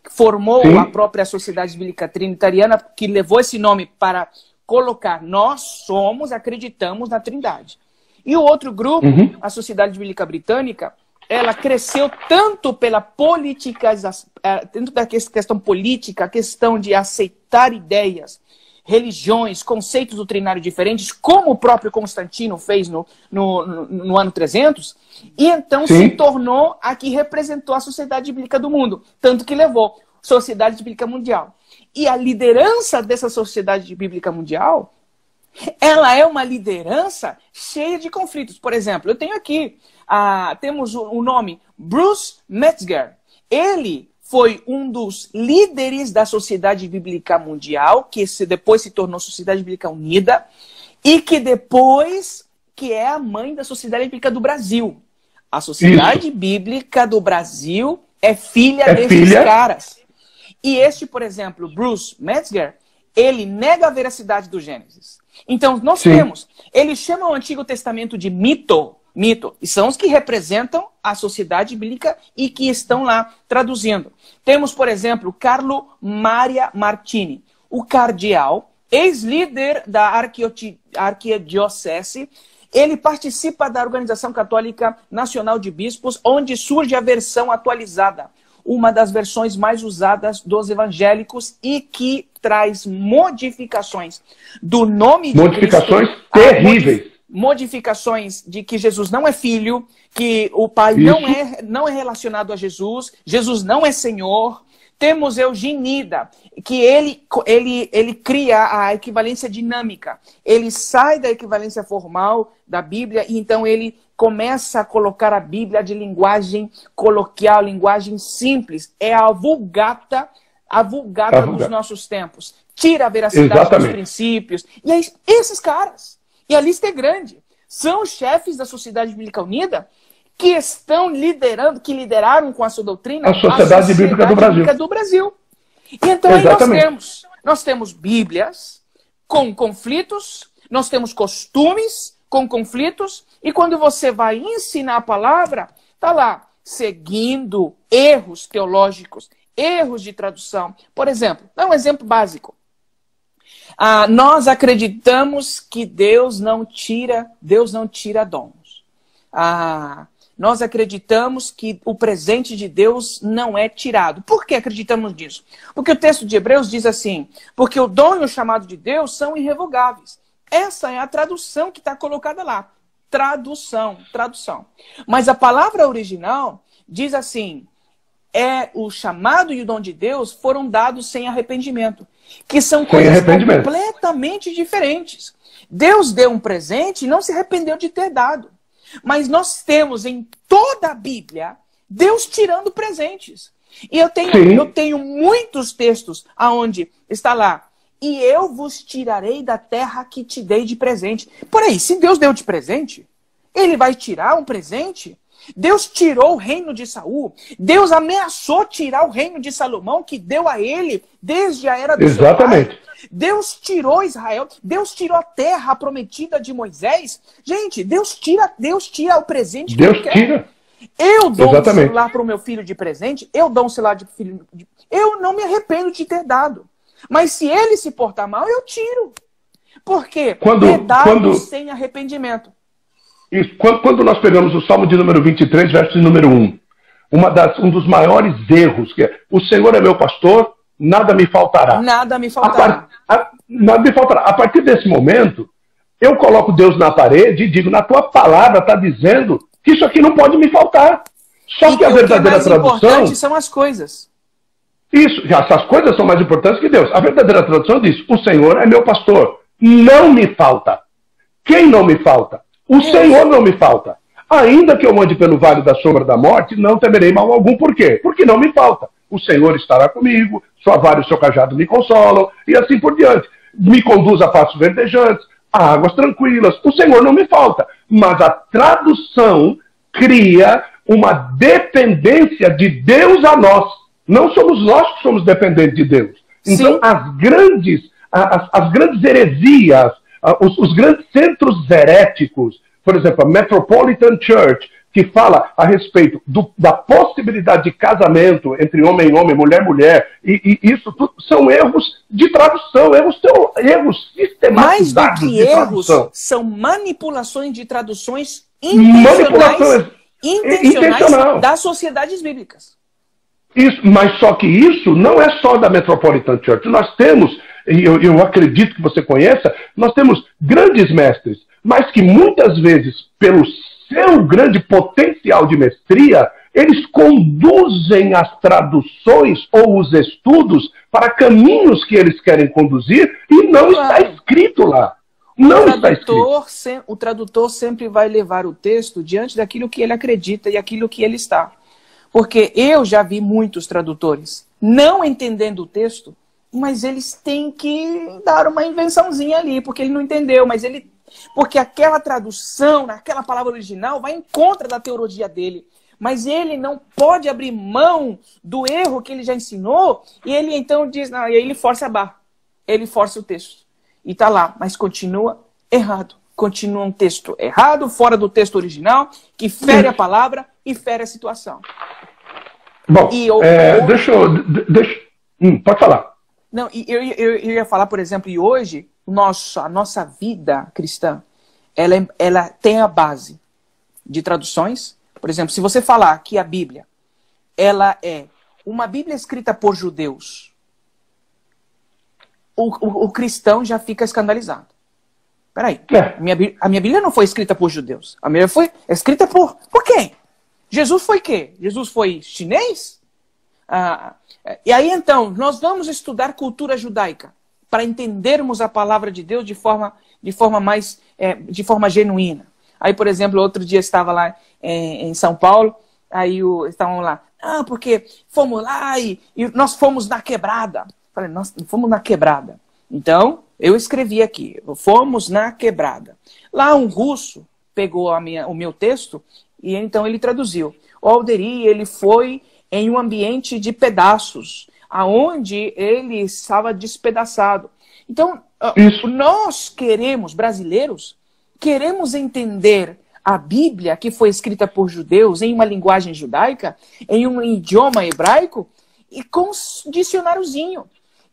formou a própria Sociedade Bíblica Trinitariana, que levou esse nome para colocar, nós acreditamos na Trindade. E o outro grupo, a Sociedade Bíblica Britânica, ela cresceu tanto pela politização, tanto da questão política, a questão de aceitar ideias, religiões, conceitos doutrinários diferentes, como o próprio Constantino fez no ano 300, e então se tornou a que representou a Sociedade Bíblica do mundo, tanto que levou Sociedade Bíblica Mundial. E a liderança dessa Sociedade Bíblica Mundial, ela é uma liderança cheia de conflitos. Por exemplo, eu tenho aqui, temos o nome Bruce Metzger. Ele foi um dos líderes da Sociedade Bíblica Mundial, que depois se tornou Sociedade Bíblica Unida, e que depois que é a mãe da Sociedade Bíblica do Brasil. A Sociedade Bíblica do Brasil é filha desses caras. E este, por exemplo, Bruce Metzger, ele nega a veracidade do Gênesis. Então, nós temos, ele chama o Antigo Testamento de mito, e são os que representam a Sociedade Bíblica e que estão lá traduzindo. Temos, por exemplo, Carlo Maria Martini, o cardeal, ex-líder da arquidiocese. Ele participa da Organização Católica Nacional de Bispos, onde surge a versão atualizada, uma das versões mais usadas dos evangélicos e que traz modificações do nome de Modificações terríveis. Modificações de que Jesus não é filho, que o Pai não é relacionado a Jesus, Jesus não é Senhor. Temos Eugenida, que ele cria a equivalência dinâmica. Ele sai da equivalência formal da Bíblia e então ele começa a colocar a Bíblia de linguagem coloquial, linguagem simples. É a vulgata dos nossos tempos. Tira a veracidade dos princípios. E aí, esses caras, e a lista é grande, são os chefes da Sociedade Bíblica Unida que estão liderando, que lideraram com a sua doutrina a Sociedade Bíblica do Brasil. E então aí nós temos Bíblias com conflitos, nós temos costumes com conflitos, e quando você vai ensinar a palavra, está lá, seguindo erros teológicos, erros de tradução. Por exemplo, dá um exemplo básico. Nós acreditamos que Deus não tira dons. Nós acreditamos que o presente de Deus não é tirado. Por que acreditamos nisso? Porque o texto de Hebreus diz assim, porque o dom e o chamado de Deus são irrevogáveis. Essa é a tradução que está colocada lá. Tradução. Mas a palavra original diz assim, o chamado e o dom de Deus foram dados sem arrependimento. Que são coisas completamente diferentes. Deus deu um presente e não se arrependeu de ter dado. Mas nós temos em toda a Bíblia Deus tirando presentes. E eu tenho muitos textos onde está lá, e eu vos tirarei da terra que te dei de presente. Por aí, se Deus deu de presente, ele vai tirar um presente? Deus tirou o reino de Saul. Deus ameaçou tirar o reino de Salomão, que deu a ele desde a era do seu pai. Deus tirou Israel. Deus tirou a terra prometida de Moisés. Gente, Deus tira o presente que Deus quer. Eu dou um celular para o meu filho de presente. Eu dou um celular de filho. Eu não me arrependo de ter dado. Mas se ele se portar mal, eu tiro. Por quê? É dado sem arrependimento. Isso. Quando nós pegamos o Salmo de número 23, verso número 1, um dos maiores erros, que é: o Senhor é meu pastor, nada me faltará. Nada me faltará. Nada me faltará. A partir desse momento, eu coloco Deus na parede e digo: na tua palavra está dizendo que isso aqui não pode me faltar. Só que a verdadeira tradução... O que é mais importante são as coisas. Isso, as coisas são mais importantes que Deus. A verdadeira tradução diz: o Senhor é meu pastor, não me falta. Quem não me falta? O Senhor não me falta. Ainda que eu ande pelo vale da sombra da morte, não temerei mal algum. Por quê? Porque não me falta. O Senhor estará comigo, sua vara e o seu cajado me consolam, e assim por diante. Me conduz a passos verdejantes, a águas tranquilas. O Senhor não me falta. Mas a tradução cria uma dependência de Deus a nós. Não somos nós que somos dependentes de Deus. Então, sim, as grandes heresias, os grandes centros heréticos, por exemplo, a Metropolitan Church, que fala a respeito da possibilidade de casamento entre homem e homem, mulher e mulher, e isso tudo são erros de tradução, erros sistematizados. Mais do que erros, são manipulações de traduções intencionais das sociedades bíblicas. Isso, mas só que isso não é só da Metropolitan Church. Nós temos, e eu acredito que você conheça, nós temos grandes mestres, mas que muitas vezes, pelo seu grande potencial de mestria, eles conduzem as traduções ou os estudos para caminhos que eles querem conduzir e não está escrito lá. O tradutor sempre vai levar o texto diante daquilo que ele acredita e aquilo que ele está. Porque eu já vi muitos tradutores não entendendo o texto, mas eles têm que dar uma invençãozinha ali, porque ele não entendeu, porque aquela tradução, naquela palavra original, vai em contra da teologia dele. Mas ele não pode abrir mão do erro que ele já ensinou, e ele então diz, não, e aí ele força a barra, ele força o texto. E está lá, mas continua errado. Continua um texto errado, fora do texto original, que fere a palavra e fere a situação. Bom, pode falar. Não, eu ia falar, por exemplo, e hoje, a nossa vida cristã, ela tem a base de traduções. Por exemplo, se você falar que a Bíblia, ela é uma Bíblia escrita por judeus, o cristão já fica escandalizado. Peraí, a minha Bíblia não foi escrita por judeus. A minha foi escrita por quem? Jesus foi quê? Jesus foi chinês? E aí então, nós vamos estudar cultura judaica para entendermos a palavra de Deus de forma genuína. Aí, por exemplo, outro dia eu estava lá em São Paulo, aí estavam lá, porque fomos lá e nós fomos na quebrada. Falei, nós fomos na quebrada. Então, eu escrevi aqui, fomos na quebrada. Lá um russo pegou o meu texto e então ele traduziu. O Alderi, ele foi em um ambiente de pedaços, aonde ele estava despedaçado. Então, nós brasileiros, queremos entender a Bíblia, que foi escrita por judeus, em uma linguagem judaica, em um idioma hebraico, e com um dicionáriozinho.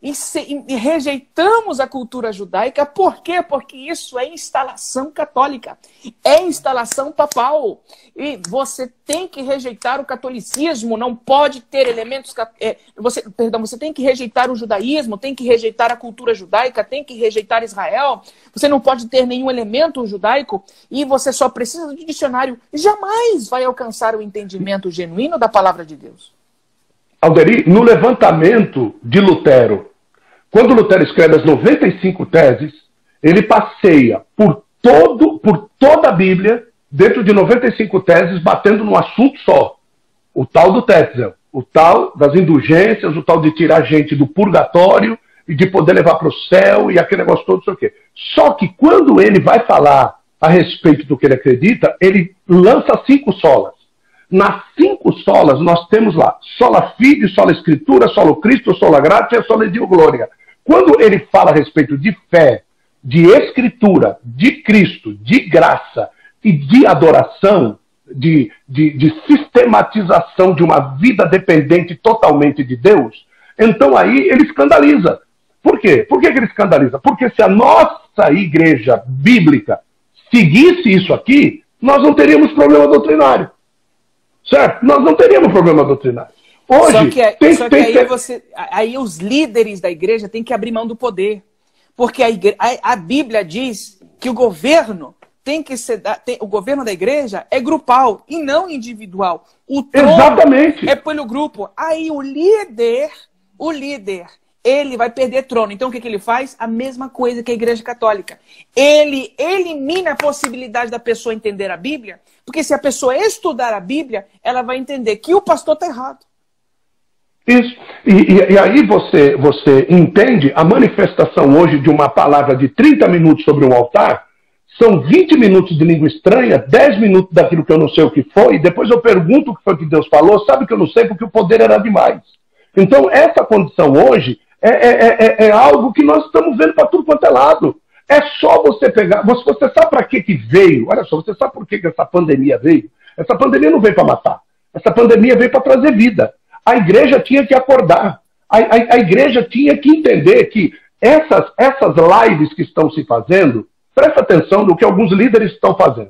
E rejeitamos a cultura judaica. Por quê? Porque isso é instalação católica. É instalação papal. E você tem que rejeitar o catolicismo. Não pode ter elementos... Você tem que rejeitar o judaísmo, tem que rejeitar a cultura judaica, tem que rejeitar Israel. Você não pode ter nenhum elemento judaico e você só precisa de dicionário. Jamais vai alcançar o entendimento genuíno da palavra de Deus. Alderi, no levantamento de Lutero, quando Lutero escreve as 95 teses, ele passeia por toda a Bíblia, dentro de 95 teses, batendo num assunto só. O tal do Tetzel, o tal das indulgências, o tal de tirar a gente do purgatório e de poder levar para o céu e aquele negócio todo, não sei o quê. Só que quando ele vai falar a respeito do que ele acredita, ele lança 5 solas. Nas 5 solas, nós temos lá sola fide, sola escritura, solo Cristo, sola gratia, sola Deo gloria. Quando ele fala a respeito de fé, de escritura, de Cristo, de graça e de adoração, de sistematização de uma vida dependente totalmente de Deus, então aí ele escandaliza. Por quê? Por que ele escandaliza? Porque se a nossa igreja bíblica seguisse isso aqui, nós não teríamos problema doutrinário. Certo? Nós não teríamos problema doutrinário. Hoje, aí os líderes da igreja têm que abrir mão do poder. Porque a Bíblia diz que o governo tem que ser. O governo da igreja é grupal e não individual. O trono exatamente. É pelo grupo. Aí o líder, ele vai perder trono. Então o que ele faz? A mesma coisa que a Igreja Católica. Ele elimina a possibilidade da pessoa entender a Bíblia, porque se a pessoa estudar a Bíblia, ela vai entender que o pastor está errado. Isso. E aí você entende a manifestação hoje de uma palavra de 30 minutos sobre um altar, são 20 minutos de língua estranha, 10 minutos daquilo que eu não sei o que foi, e depois eu pergunto o que foi que Deus falou, sabe que eu não sei porque o poder era demais. Então essa condição hoje é algo que nós estamos vendo para tudo quanto é lado. É só você pegar... Você sabe para que veio? Olha só, você sabe por que essa pandemia veio? Essa pandemia não veio para matar. Essa pandemia veio para trazer vida. A igreja tinha que acordar. A igreja tinha que entender que essas lives que estão se fazendo, presta atenção no que alguns líderes estão fazendo.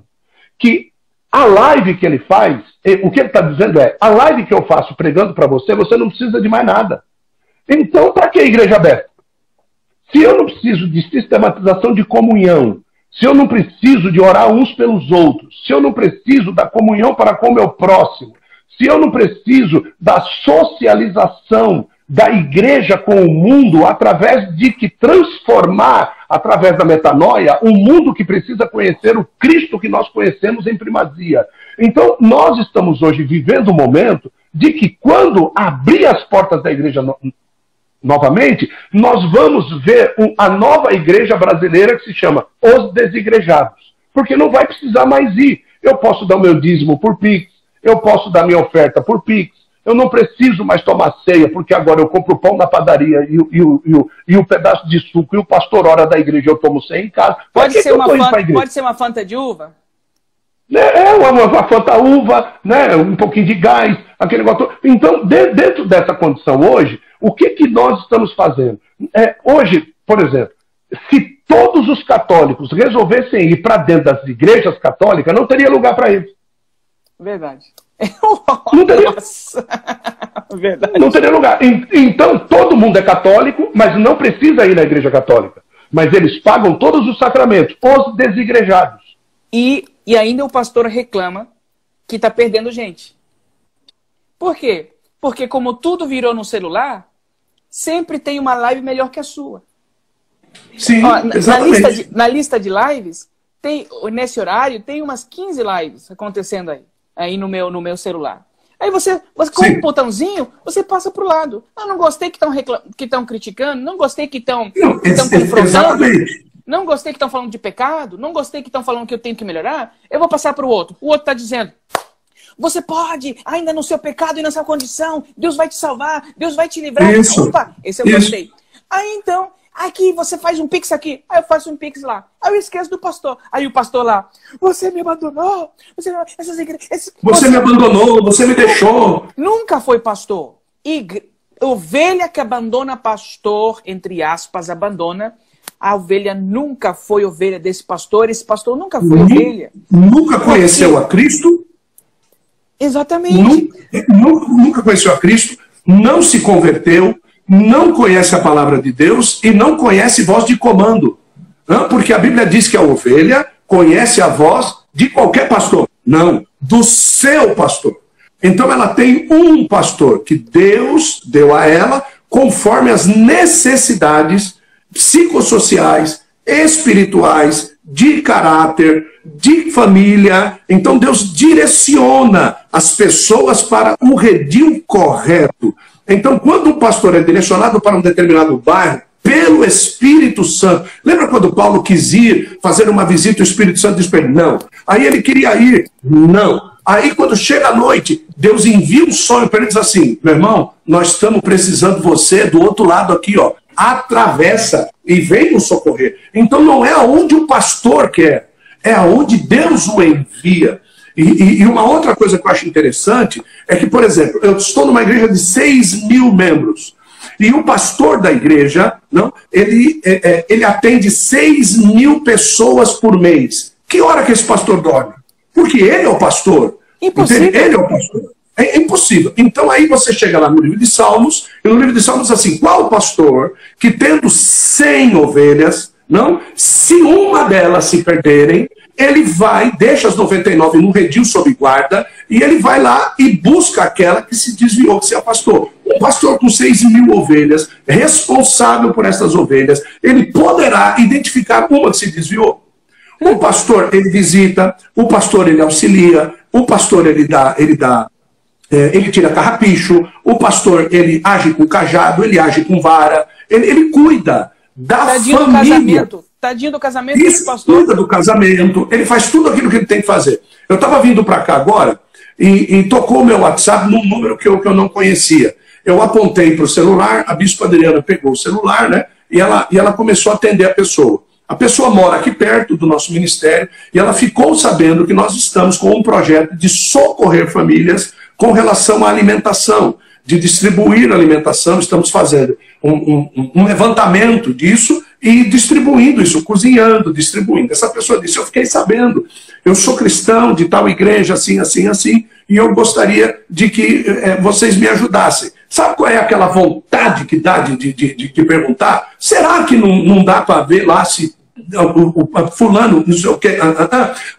Que a live que ele faz, o que ele está dizendo é, a live que eu faço pregando para você, você não precisa de mais nada. Então, para que a igreja aberta? Se eu não preciso de sistematização de comunhão, se eu não preciso de orar uns pelos outros, se eu não preciso da comunhão para com o meu próximo, se eu não preciso da socialização da igreja com o mundo através de que transformar, através da metanoia, um mundo que precisa conhecer o Cristo que nós conhecemos em primazia. Então, nós estamos hoje vivendo um momento de que quando abrir as portas da igreja novamente, nós vamos ver a nova igreja brasileira que se chama Os Desigrejados. Porque não vai precisar mais ir. Eu posso dar o meu dízimo por Pix, eu posso dar minha oferta por Pix, eu não preciso mais tomar ceia, porque agora eu compro o pão na padaria e o pedaço de suco e o pastor ora da igreja eu tomo ceia em casa. Pode ser uma fanta de uva? Uma fanta uva, né, um pouquinho de gás, aquele negócio. Então, dentro dessa condição hoje, o que nós estamos fazendo? Hoje, por exemplo, se todos os católicos resolvessem ir para dentro das igrejas católicas, não teria lugar para eles. Verdade. Não teria. Nossa. Verdade. Não teria lugar. Então, todo mundo é católico, mas não precisa ir na igreja católica. Mas eles pagam todos os sacramentos, os desigrejados. E ainda o pastor reclama que está perdendo gente. Por quê? Porque como tudo virou no celular, sempre tem uma live melhor que a sua. Sim, exatamente. Na lista de lives, nesse horário, tem umas 15 lives acontecendo aí no meu celular. Aí você com um botãozinho, você passa para o lado. Não gostei que estão criticando, não gostei que estão confrontando, não gostei que estão falando de pecado, não gostei que estão falando que eu tenho que melhorar, eu vou passar para o outro. O outro está dizendo, você pode, ainda no seu pecado e na sua condição, Deus vai te salvar, Deus vai te livrar. Isso. Opa, esse eu gostei. Aí então, aqui você faz um pix aqui, aí eu faço um pix lá. Aí eu esqueço do pastor. Aí o pastor lá, você me abandonou, você me abandonou, você me deixou. Nunca foi pastor. Ovelha que abandona pastor, entre aspas, abandona. A ovelha nunca foi ovelha desse pastor, esse pastor nunca foi ovelha. Nunca conheceu a Cristo. Exatamente. Nunca conheceu a Cristo, não se converteu, não conhece a palavra de Deus e não conhece voz de comando. Porque a Bíblia diz que a ovelha conhece a voz de qualquer pastor. Não, do seu pastor. Então ela tem um pastor que Deus deu a ela conforme as necessidades psicossociais, espirituais, de caráter, de família. Então Deus direciona as pessoas para o redil correto. Então, quando o pastor é direcionado para um determinado bairro, pelo Espírito Santo. Lembra quando Paulo quis ir fazer uma visita, o Espírito Santo disse para ele, não. Aí ele queria ir, não. Aí, quando chega a noite, Deus envia um sonho para ele e diz assim: meu irmão, nós estamos precisando de você do outro lado aqui, ó. Atravessa e vem nos socorrer. Então, não é aonde o pastor quer, é aonde Deus o envia. E uma outra coisa que eu acho interessante é que, por exemplo, eu estou numa igreja de 6.000 membros. E o pastor da igreja, não, ele atende 6.000 pessoas por mês. Que hora que esse pastor dorme? Porque ele é o pastor. Impossível. Ele é o pastor. É impossível. Então aí você chega lá no livro de Salmos, e no livro de Salmos diz assim: qual pastor que tendo 100 ovelhas, não, se uma delas se perderem, ele vai, deixa as 99 num redil sob guarda, e ele vai lá e busca aquela que se desviou, que se afastou. Um pastor com 6.000 ovelhas, responsável por essas ovelhas, ele poderá identificar uma que se desviou. O pastor, ele visita, o pastor, ele auxilia, o pastor, ele tira carrapicho, o pastor, ele age com cajado, ele age com vara, ele cuida da Tadinho família. Do casamento. Tadinho do casamento. Isso, pastor. cuida do casamento, ele faz tudo aquilo que ele tem que fazer. Eu estava vindo para cá agora e tocou o meu WhatsApp num número que eu não conhecia. Eu apontei para o celular, a bispa Adriana pegou o celular, né? E ela começou a atender a pessoa. A pessoa mora aqui perto do nosso ministério e ela ficou sabendo que nós estamos com um projeto de socorrer famílias com relação à alimentação, de distribuir alimentação. Estamos fazendo um levantamento disso e distribuindo isso, cozinhando, distribuindo. Essa pessoa disse: eu fiquei sabendo, eu sou cristão de tal igreja, assim, assim, assim, e eu gostaria de que vocês me ajudassem. Sabe qual é aquela vontade que dá de perguntar? Será que não dá para ver lá se o fulano, não sei o quê?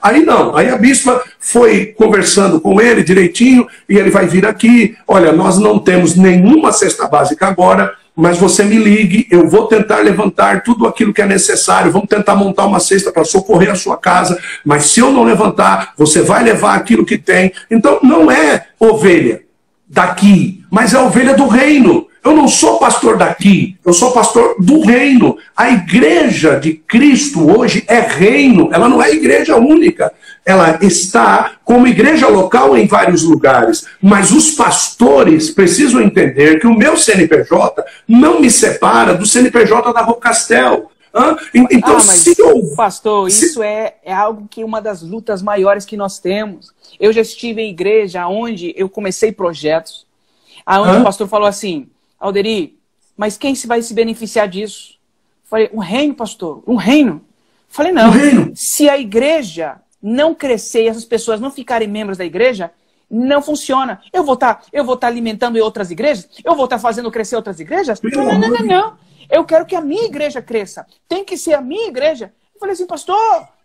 Aí não, aí a bispa foi conversando com ele direitinho, e ele vai vir aqui: olha, nós não temos nenhuma cesta básica agora, mas você me ligue, eu vou tentar levantar tudo aquilo que é necessário, vamos tentar montar uma cesta para socorrer a sua casa, mas se eu não levantar, você vai levar aquilo que tem. Então não é ovelha daqui, mas é ovelha do reino. Eu não sou pastor daqui, eu sou pastor do reino. A igreja de Cristo hoje é reino, ela não é igreja única. Ela está como igreja local em vários lugares. Mas os pastores precisam entender que o meu CNPJ não me separa do CNPJ da Rocastel. Então, mas, pastor, isso é algo que uma das lutas maiores que nós temos. Eu já estive em igreja onde eu comecei projetos, onde o pastor falou assim: Alderi, mas quem vai se beneficiar disso? Falei: um reino, pastor, um reino. Falei: não, se a igreja não crescer e essas pessoas não ficarem membros da igreja, não funciona. Eu vou estar alimentando outras igrejas? Eu vou estar fazendo crescer outras igrejas? Não. Eu quero que a minha igreja cresça. Tem que ser a minha igreja. Eu falei assim: pastor.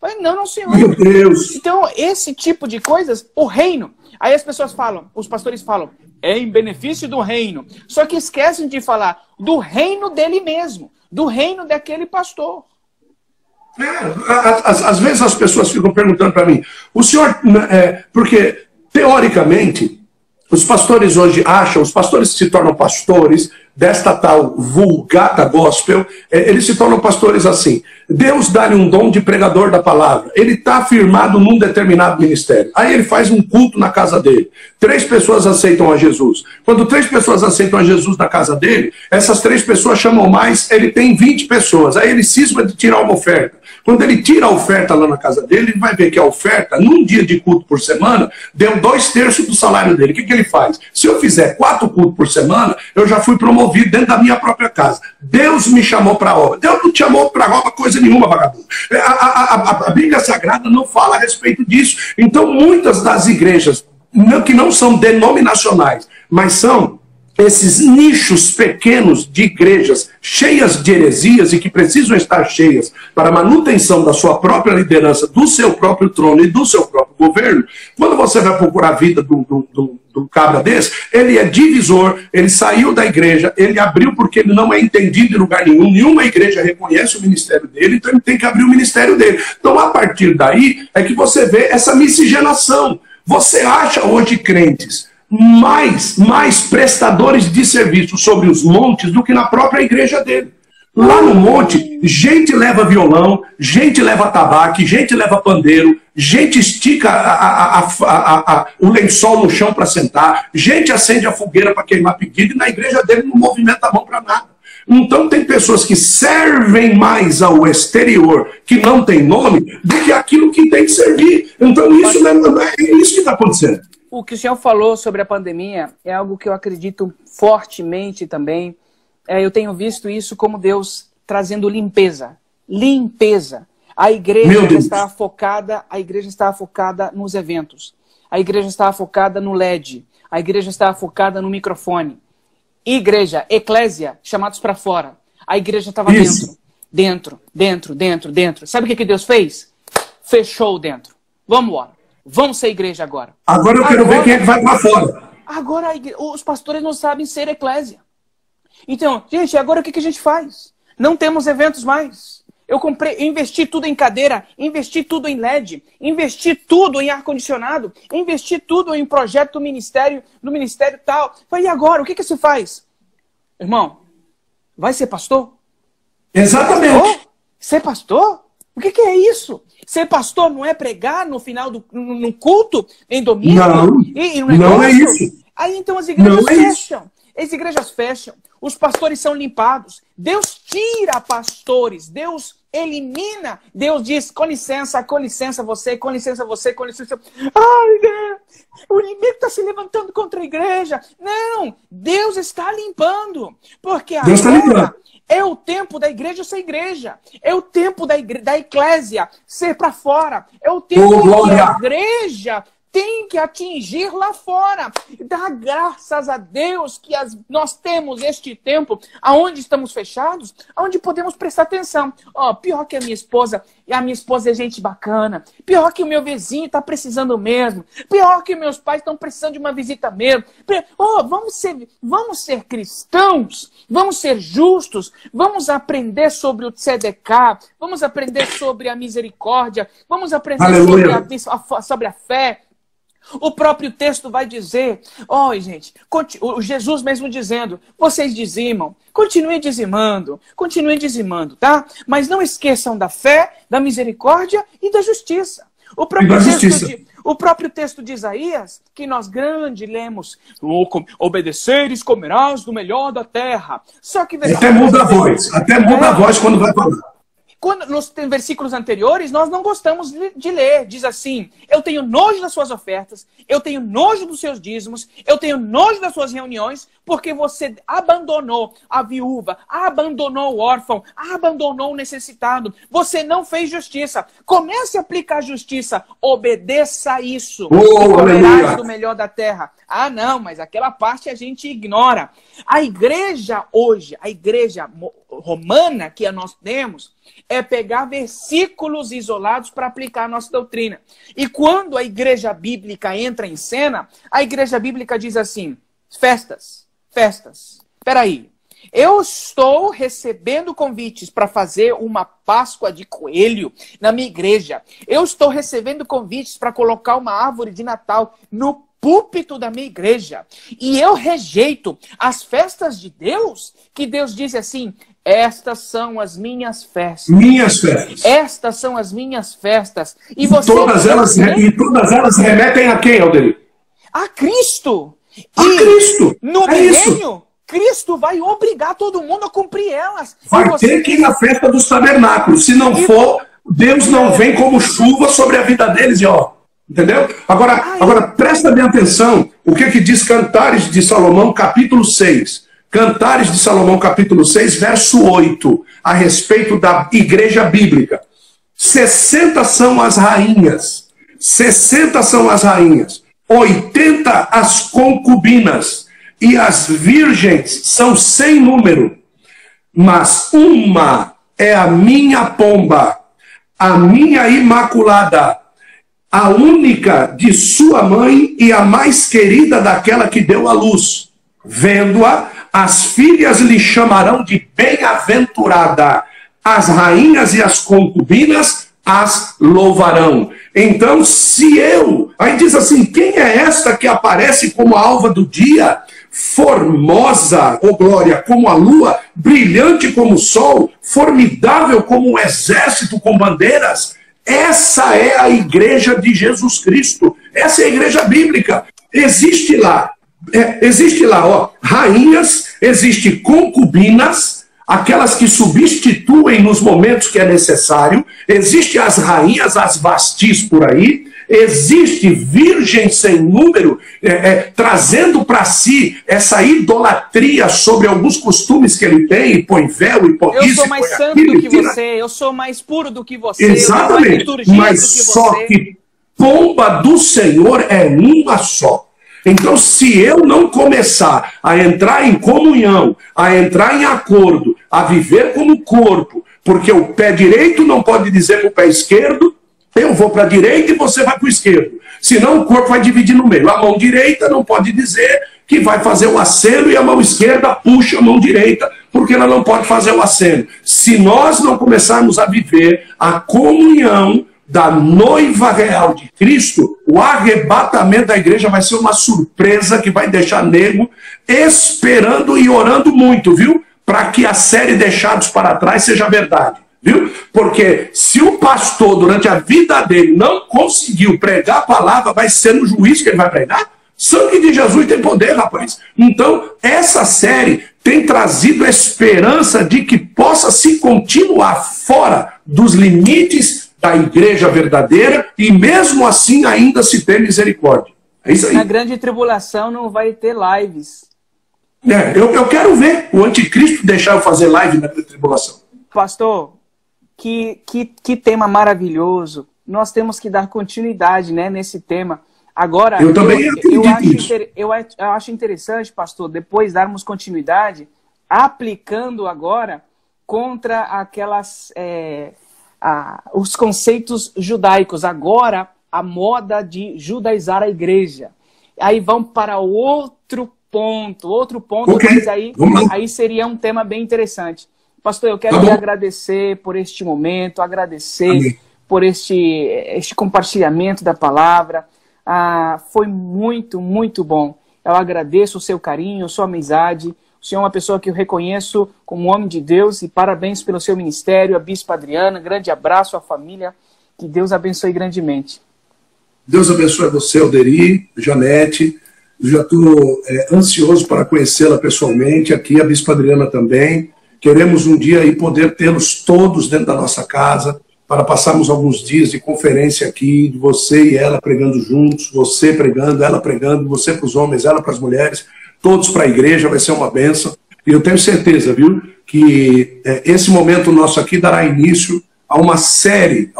Falei: não, senhor. Meu Deus. Então, esse tipo de coisas, o reino. Aí as pessoas falam, os pastores falam: é em benefício do reino. Só que esquecem de falar do reino dele mesmo, do reino daquele pastor. Às vezes as pessoas ficam perguntando para mim: o senhor, porque teoricamente os pastores hoje acham, os pastores que se tornam pastores desta tal vulgata gospel, eles se tornam pastores assim: Deus dá-lhe um dom de pregador da palavra, ele está afirmado num determinado ministério, aí ele faz um culto na casa dele, 3 pessoas aceitam a Jesus. Quando 3 pessoas aceitam a Jesus na casa dele, essas 3 pessoas chamam mais, ele tem 20 pessoas, aí ele cisma de tirar uma oferta. Quando ele tira a oferta lá na casa dele, ele vai ver que a oferta, num dia de culto por semana, deu 2/3 do salário dele. O que ele faz? Se eu fizer 4 cultos por semana, eu já fui promovido dentro da minha própria casa. Deus me chamou para a obra. Deus não te chamou para a obra coisa nenhuma, vagabundo. A Bíblia Sagrada não fala a respeito disso. Então, muitas das igrejas, que não são denominacionais, mas são esses nichos pequenos de igrejas cheias de heresias e que precisam estar cheias para a manutenção da sua própria liderança, do seu próprio trono e do seu próprio governo. Quando você vai procurar a vida do cabra desse, ele é divisor, ele saiu da igreja, ele abriu porque ele não é entendido em lugar nenhum, nenhuma igreja reconhece o ministério dele, então ele tem que abrir o ministério dele. Então, a partir daí, é que você vê essa miscigenação. Você acha hoje crentes mais prestadores de serviço sobre os montes do que na própria igreja dele. Lá no monte, gente leva violão, gente leva tabaco, gente leva pandeiro, gente estica o lençol no chão para sentar, gente acende a fogueira para queimar pedido, e na igreja dele não movimenta a mão para nada. Então tem pessoas que servem mais ao exterior, que não tem nome, do que aquilo que tem que servir. Então isso é isso que está acontecendo. O que o senhor falou sobre a pandemia é algo que eu acredito fortemente também. Eu tenho visto isso como Deus trazendo limpeza. Limpeza. A igreja está focada nos eventos. A igreja está focada no LED. A igreja está focada no microfone. Igreja, eclésia, chamados para fora. A igreja estava dentro. Sabe o que Deus fez? Fechou dentro. Vamos embora. Vamos ser igreja agora. Agora eu quero ver quem é que vai para fora. Agora os pastores não sabem ser eclésia. Então, gente, agora o que a gente faz? Não temos eventos mais. Eu investi tudo em cadeira, investi tudo em LED, investi tudo em ar-condicionado, investi tudo em projeto do ministério tal. E agora, o que se faz? Irmão, vai ser pastor? Exatamente. Ser pastor? O que é isso? Ser pastor não é pregar no final no culto, em domingo? Não é isso. Aí então as igrejas fecham. As igrejas fecham. Os pastores são limpados. Deus tira pastores. Deus elimina. Deus diz, com licença você, com licença você, com licença. Ai, o inimigo está se levantando contra a igreja. Não, Deus está limpando. Porque agora é o tempo da igreja ser igreja. É o tempo da eclésia ser para fora. É o tempo que a igreja tem que atingir lá fora. Dá graças a Deus que nós temos este tempo aonde estamos fechados, aonde podemos prestar atenção. Pior que a minha esposa é gente bacana. Pior que o meu vizinho está precisando mesmo. Pior que meus pais estão precisando de uma visita mesmo. Vamos ser cristãos, vamos ser justos, vamos aprender sobre o tzedekah, vamos aprender sobre a misericórdia, vamos aprender sobre a fé. O próprio texto vai dizer, gente, Jesus mesmo dizendo, vocês dizimam, continuem dizimando, tá? Mas não esqueçam da fé, da misericórdia e da justiça. O próprio texto de Isaías, que nós lemos, obedeceres, comerás do melhor da terra. Só que até muda a voz quando vai falar. Nos versículos anteriores, nós não gostamos de ler. Diz assim, eu tenho nojo das suas ofertas, eu tenho nojo dos seus dízimos, eu tenho nojo das suas reuniões, porque você abandonou a viúva, abandonou o órfão, abandonou o necessitado. Você não fez justiça. Comece a aplicar justiça. Obedeça a isso. E comerás do melhor da terra. Não, mas aquela parte a gente ignora. A igreja hoje, a igreja romana que nós temos, é pegar versículos isolados para aplicar a nossa doutrina. E quando a igreja bíblica entra em cena, a igreja bíblica diz assim, festas. Espera aí, eu estou recebendo convites para fazer uma Páscoa de coelho na minha igreja. Eu estou recebendo convites para colocar uma árvore de Natal no púlpito da minha igreja. E eu rejeito as festas de Deus, que Deus diz assim, estas são as minhas festas. Estas são as minhas festas. E todas elas remetem a quem, Aldeir? A Cristo. Cristo. No milênio, Cristo vai obrigar todo mundo a cumprir elas. Vai ter que ir na festa dos tabernáculos. Se não for, Deus não vem como chuva sobre a vida deles. Entendeu? Agora presta bem atenção. O que diz Cantares de Salomão, capítulo 6. Cantares de Salomão, capítulo 6, verso 8, a respeito da igreja bíblica. 60 são as rainhas, 80 as concubinas, e as virgens são sem número. Mas uma é a minha pomba, a minha imaculada, a única de sua mãe e a mais querida daquela que deu à luz. Vendo-a, as filhas lhe chamarão de bem-aventurada, as rainhas e as concubinas as louvarão. Então, aí diz assim, quem é esta que aparece como a alva do dia, formosa, ó glória, como a lua, brilhante como o sol, formidável como um exército com bandeiras. Essa é a igreja de Jesus Cristo. Essa é a igreja bíblica. Existe lá, ó, rainhas, existe concubinas, aquelas que substituem nos momentos que é necessário. Existe as rainhas, as vastis por aí. Existe virgem sem número, trazendo para si essa idolatria sobre alguns costumes que ele tem, e põe véu, e põe isso. Eu sou mais santo do que você, eu sou mais puro do que você. Exatamente, mas só que pomba do Senhor é uma só. Então, se eu não começar a entrar em comunhão, a entrar em acordo, a viver como corpo, porque o pé direito não pode dizer para o pé esquerdo, eu vou para a direita e você vai para o esquerdo. Senão o corpo vai dividir no meio. A mão direita não pode dizer que vai fazer o aceno e a mão esquerda puxa a mão direita, porque ela não pode fazer o aceno. Se nós não começarmos a viver a comunhão da noiva real de Cristo, o arrebatamento da igreja vai ser uma surpresa que vai deixar nego esperando e orando muito, viu? Para que a série Deixados para Trás seja verdade. Viu? Porque se o pastor, durante a vida dele, não conseguiu pregar a palavra, vai ser no juízo que ele vai pregar? Sangue de Jesus tem poder, rapaz. Então, essa série tem trazido a esperança de que possa se continuar fora dos limites da igreja verdadeira e mesmo assim ainda se ter misericórdia. É isso aí. Na grande tribulação não vai ter lives. Eu quero ver o anticristo deixar eu fazer live na grande tribulação. Pastor, que tema maravilhoso. Nós temos que dar continuidade, né, nesse tema. Agora, eu acho interessante, pastor, depois darmos continuidade, aplicando agora contra aquelas os conceitos judaicos. Agora, a moda de judaizar a igreja. Aí vão para outro ponto, okay. Mas aí seria um tema bem interessante. Pastor, eu quero lhe agradecer por este momento, agradecer por este compartilhamento da palavra. Foi muito, muito bom. Eu agradeço o seu carinho, a sua amizade. O senhor é uma pessoa que eu reconheço como homem de Deus e parabéns pelo seu ministério, a Bispa Adriana. Grande abraço à família. Que Deus abençoe grandemente. Deus abençoe você, Alderi, Janete. Eu já estou ansioso para conhecê-la pessoalmente. Aqui a Bispa Adriana também. Queremos um dia aí poder tê-los todos dentro da nossa casa, para passarmos alguns dias de conferência aqui, de você e ela pregando juntos, você pregando, ela pregando, você para os homens, ela para as mulheres, todos para a igreja, vai ser uma bênção. E eu tenho certeza, viu, que esse momento nosso aqui dará início a uma série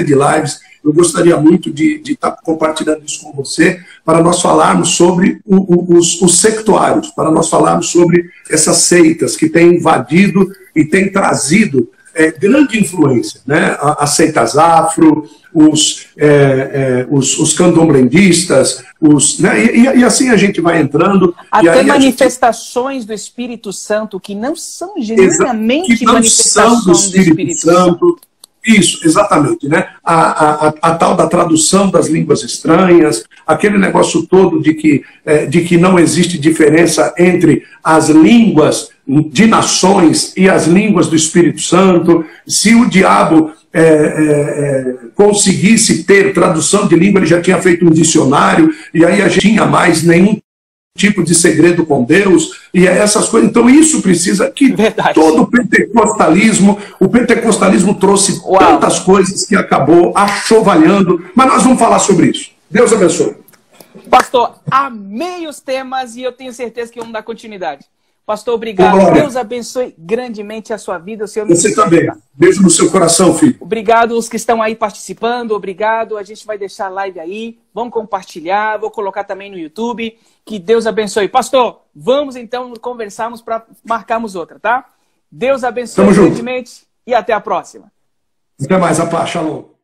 de lives. Eu gostaria muito de estar compartilhando isso com você, para nós falarmos sobre os sectuários, para nós falarmos sobre essas seitas que têm invadido e têm trazido grande influência, né? As seitas afro, os candomblendistas, né? E assim a gente vai entrando. Até manifestações do Espírito Santo que não são genuinamente manifestações do Espírito Santo. Isso, exatamente, né? A tal da tradução das línguas estranhas, aquele negócio todo de que não existe diferença entre as línguas de nações e as línguas do Espírito Santo. Se o diabo conseguisse ter tradução de língua, ele já tinha feito um dicionário, e aí a gente tinha mais nenhum tipo de segredo com Deus, e essas coisas. Então isso precisa que todo o pentecostalismo trouxe tantas coisas que acabou achovalhando, mas nós vamos falar sobre isso. Deus abençoe. Pastor, amei os temas e eu tenho certeza que vamos dar continuidade. Pastor, obrigado. Deus abençoe grandemente a sua vida. O Senhor Você também. Beijo no seu coração, filho. Obrigado os que estão aí participando. Obrigado. A gente vai deixar a live aí. Vamos compartilhar. Vou colocar também no YouTube. Que Deus abençoe. Pastor, vamos então conversarmos para marcarmos outra, tá? Deus abençoe grandemente e até a próxima. Até mais. A paz. Shalom.